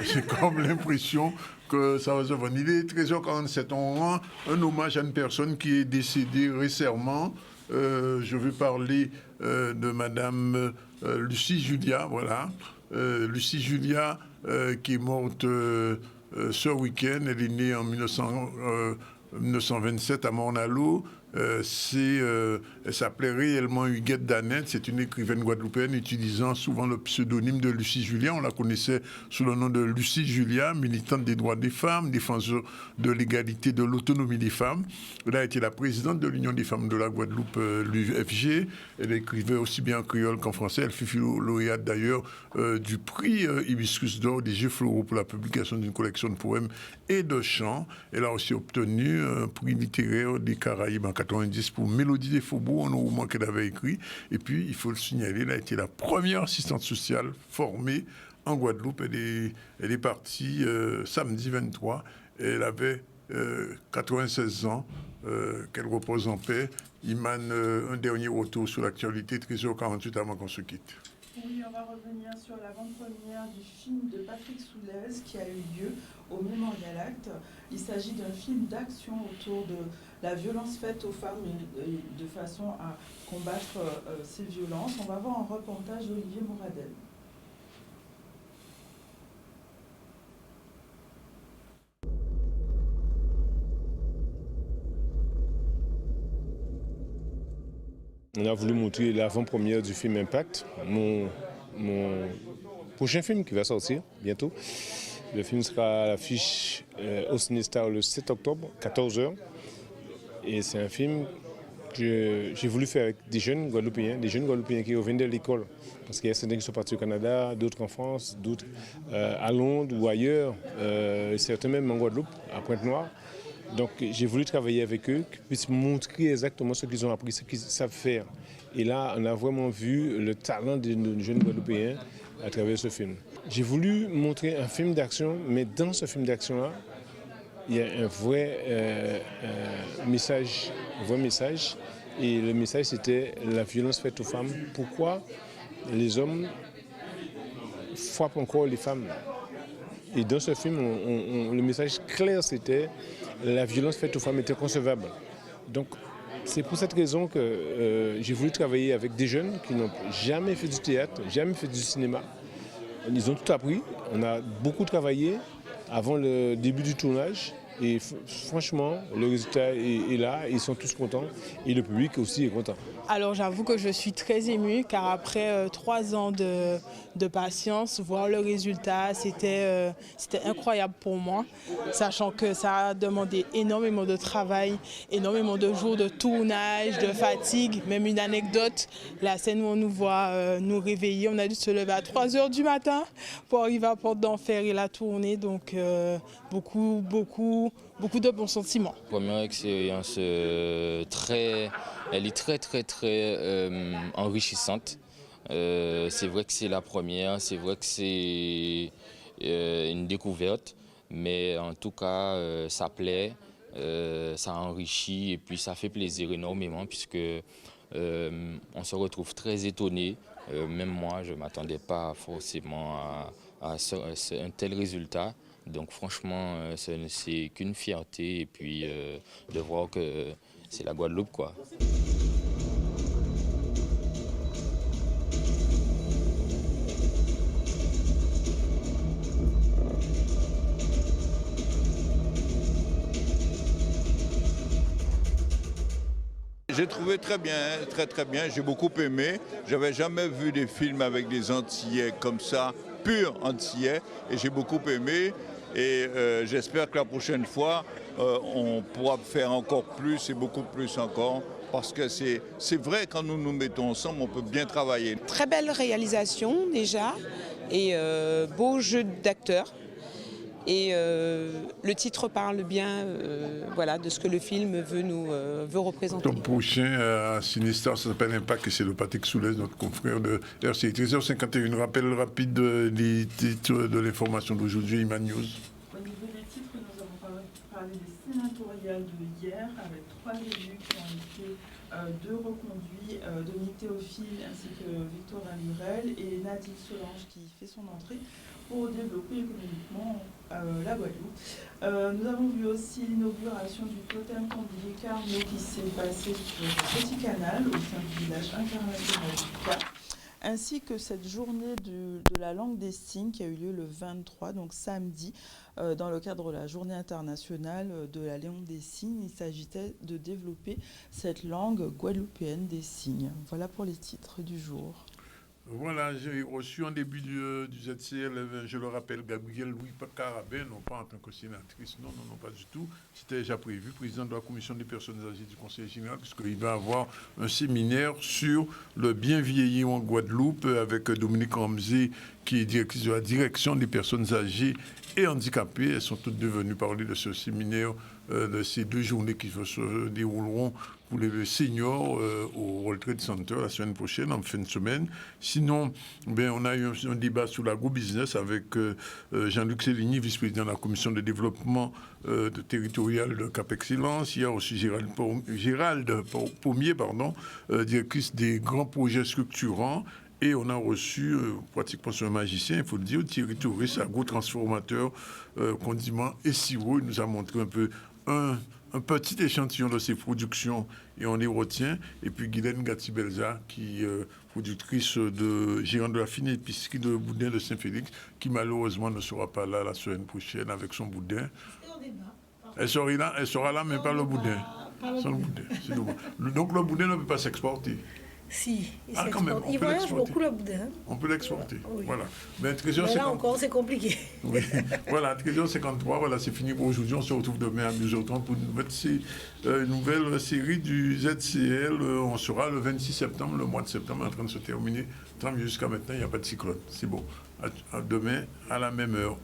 J'ai comme l'impression que ça va se vendre. Il est 13h47. On rend un hommage à une personne qui est décédée récemment. Je veux parler de Madame Lucie Julia, voilà. Lucie Julia, qui est morte ce week-end. Elle est née en 1927 à Morne-à-l'Eau. Elle s'appelait réellement Huguette Danette. C'est une écrivaine guadeloupéenne utilisant souvent le pseudonyme de Lucie Julia. On la connaissait sous le nom de Lucie Julia, militante des droits des femmes, défenseur de l'égalité, de l'autonomie des femmes. Elle a été la présidente de l'Union des femmes de la Guadeloupe, l'UFG. Elle écrivait aussi bien en créole qu'en français. Elle fut lauréate d'ailleurs du prix Hibiscus d'or des Jeux floraux pour la publication d'une collection de poèmes et de chants. Elle a aussi obtenu un prix littéraire des Caraïbes en 90 pour Mélodie des Faubourgs, un roman qu'elle avait écrit. Et puis, il faut le signaler, elle a été la première assistante sociale formée en Guadeloupe. Elle est partie samedi 23. Elle avait 96 ans. Qu'elle repose en paix. Iman, un dernier retour sur l'actualité, 13h48 avant qu'on se quitte. Oui, on va revenir sur l'avant-première du film de Patrick Soulez qui a eu lieu au Memorial Act. Il s'agit d'un film d'action autour de la violence faite aux femmes et de façon à combattre ces violences. On va voir un reportage d'Olivier Mouradel. On a voulu montrer l'avant-première du film Impact, mon prochain film qui va sortir bientôt. Le film sera à l'affiche au Cinestar le 7 octobre, 14h. Et c'est un film que j'ai voulu faire avec des jeunes Guadeloupéens qui reviennent de l'école. Parce qu'il y a certains qui sont partis au Canada, d'autres en France, d'autres à Londres ou ailleurs, certains même en Guadeloupe, à Pointe-Noire. Donc j'ai voulu travailler avec eux, qu'ils puissent montrer exactement ce qu'ils ont appris, ce qu'ils savent faire. Et là, on a vraiment vu le talent de nos jeunes Guadeloupéens à travers ce film. J'ai voulu montrer un film d'action, mais dans ce film d'action-là, il y a un vrai message. Et le message, c'était la violence faite aux femmes. Pourquoi les hommes frappent encore les femmes? Et dans ce film, le message clair, c'était la violence faite aux femmes était concevable. Donc, c'est pour cette raison que j'ai voulu travailler avec des jeunes qui n'ont jamais fait du théâtre, jamais fait du cinéma. Ils ont tout appris. On a beaucoup travaillé avant le début du tournage. Et franchement, le résultat est là, ils sont tous contents et le public aussi est content. Alors j'avoue que je suis très émue car après 3 ans de patience, voir le résultat, c'était incroyable pour moi, sachant que ça a demandé énormément de travail, énormément de jours de tournage, de fatigue, même une anecdote, la scène où on nous voit nous réveiller, on a dû se lever à 3h du matin pour arriver à Porte d'Enfer et la tourner, donc beaucoup de bons sentiments. Première expérience elle est très enrichissante. C'est vrai que c'est la première, c'est vrai que c'est une découverte, mais en tout cas ça plaît, ça enrichit et puis ça fait plaisir énormément puisque on se retrouve très étonné. Même moi, je ne m'attendais pas forcément à un tel résultat. Donc franchement, c'est qu'une fierté et puis de voir que c'est la Guadeloupe, quoi. J'ai trouvé très bien, très bien, j'ai beaucoup aimé. J'avais jamais vu des films avec des Antillais comme ça, purs Antillais, et j'ai beaucoup aimé. Et j'espère que la prochaine fois, on pourra faire encore plus et beaucoup plus encore. Parce que c'est vrai, quand nous nous mettons ensemble, on peut bien travailler. Très belle réalisation déjà, et beau jeu d'acteurs. Et le titre parle bien voilà, de ce que le film veut représenter. Ton prochain à Sinistar, ça s'appelle Impact, et c'est le Patrick Soulès, notre confrère de RCI. 13h51, rappel rapide des titres de l'information d'aujourd'hui, Iman News. Au niveau des titres, nous avons parlé des sénatoriales de hier, avec 3 élus qui ont été deux reconduits, Dominique Théophile ainsi que Victorin Lurel, et Nadine Solange qui fait son entrée pour développer économiquement la Guadeloupe. Nous avons vu aussi l'inauguration du totem Cambillier Carnot qui s'est passé sur le Petit Canal au sein du village international du Cap, ainsi que cette journée de la langue des signes qui a eu lieu le 23, donc samedi, dans le cadre de la journée internationale de la langue des signes. Il s'agissait de développer cette langue guadeloupéenne des signes. Voilà pour les titres du jour. Voilà, j'ai reçu en début du ZCL, je le rappelle, Gabrielle Louis Carabin, non pas en tant que sénatrice, non, pas du tout. C'était déjà prévu, président de la commission des personnes âgées du Conseil général, puisqu'il va avoir un séminaire sur le bien vieillir en Guadeloupe avec Dominique Ramsey, qui est directrice de la direction des personnes âgées et handicapées. Elles sont toutes devenues parler de ce séminaire, de ces 2 journées qui se dérouleront pour les seniors au World Trade Center la semaine prochaine, en fin de semaine. Sinon, on a eu un débat sur l'agro-business avec Jean-Luc Céligny, vice-président de la commission de développement territorial de Cap Excellence. Il y a aussi Gérald Pommier, directrice des grands projets structurants. Et on a reçu pratiquement sur un magicien, il faut le dire, Thierry Touris, agro-transformateur, condiments et sirop. Il nous a montré un peu un petit échantillon de ses productions et on les retient. Et puis Guylaine Gatti-Belza, qui est productrice gérante de la fine épicerie de boudin de Saint-Félix, qui malheureusement ne sera pas là la semaine prochaine avec son boudin. Elle sera là, mais pas le boudin. Sans le boudin, c'est dommage. Donc le boudin ne peut pas s'exporter. Si, quand même, il voyage beaucoup le boudin. On peut l'exporter, oui. Voilà. Mais là encore, c'est compliqué. Oui. Voilà, 13h53, voilà, c'est fini pour aujourd'hui. On se retrouve demain à 12h30 pour une nouvelle série du ZCL. On sera le 26 septembre, le mois de septembre est en train de se terminer. Tant mieux, jusqu'à maintenant, il n'y a pas de cyclone. C'est bon. À demain, à la même heure.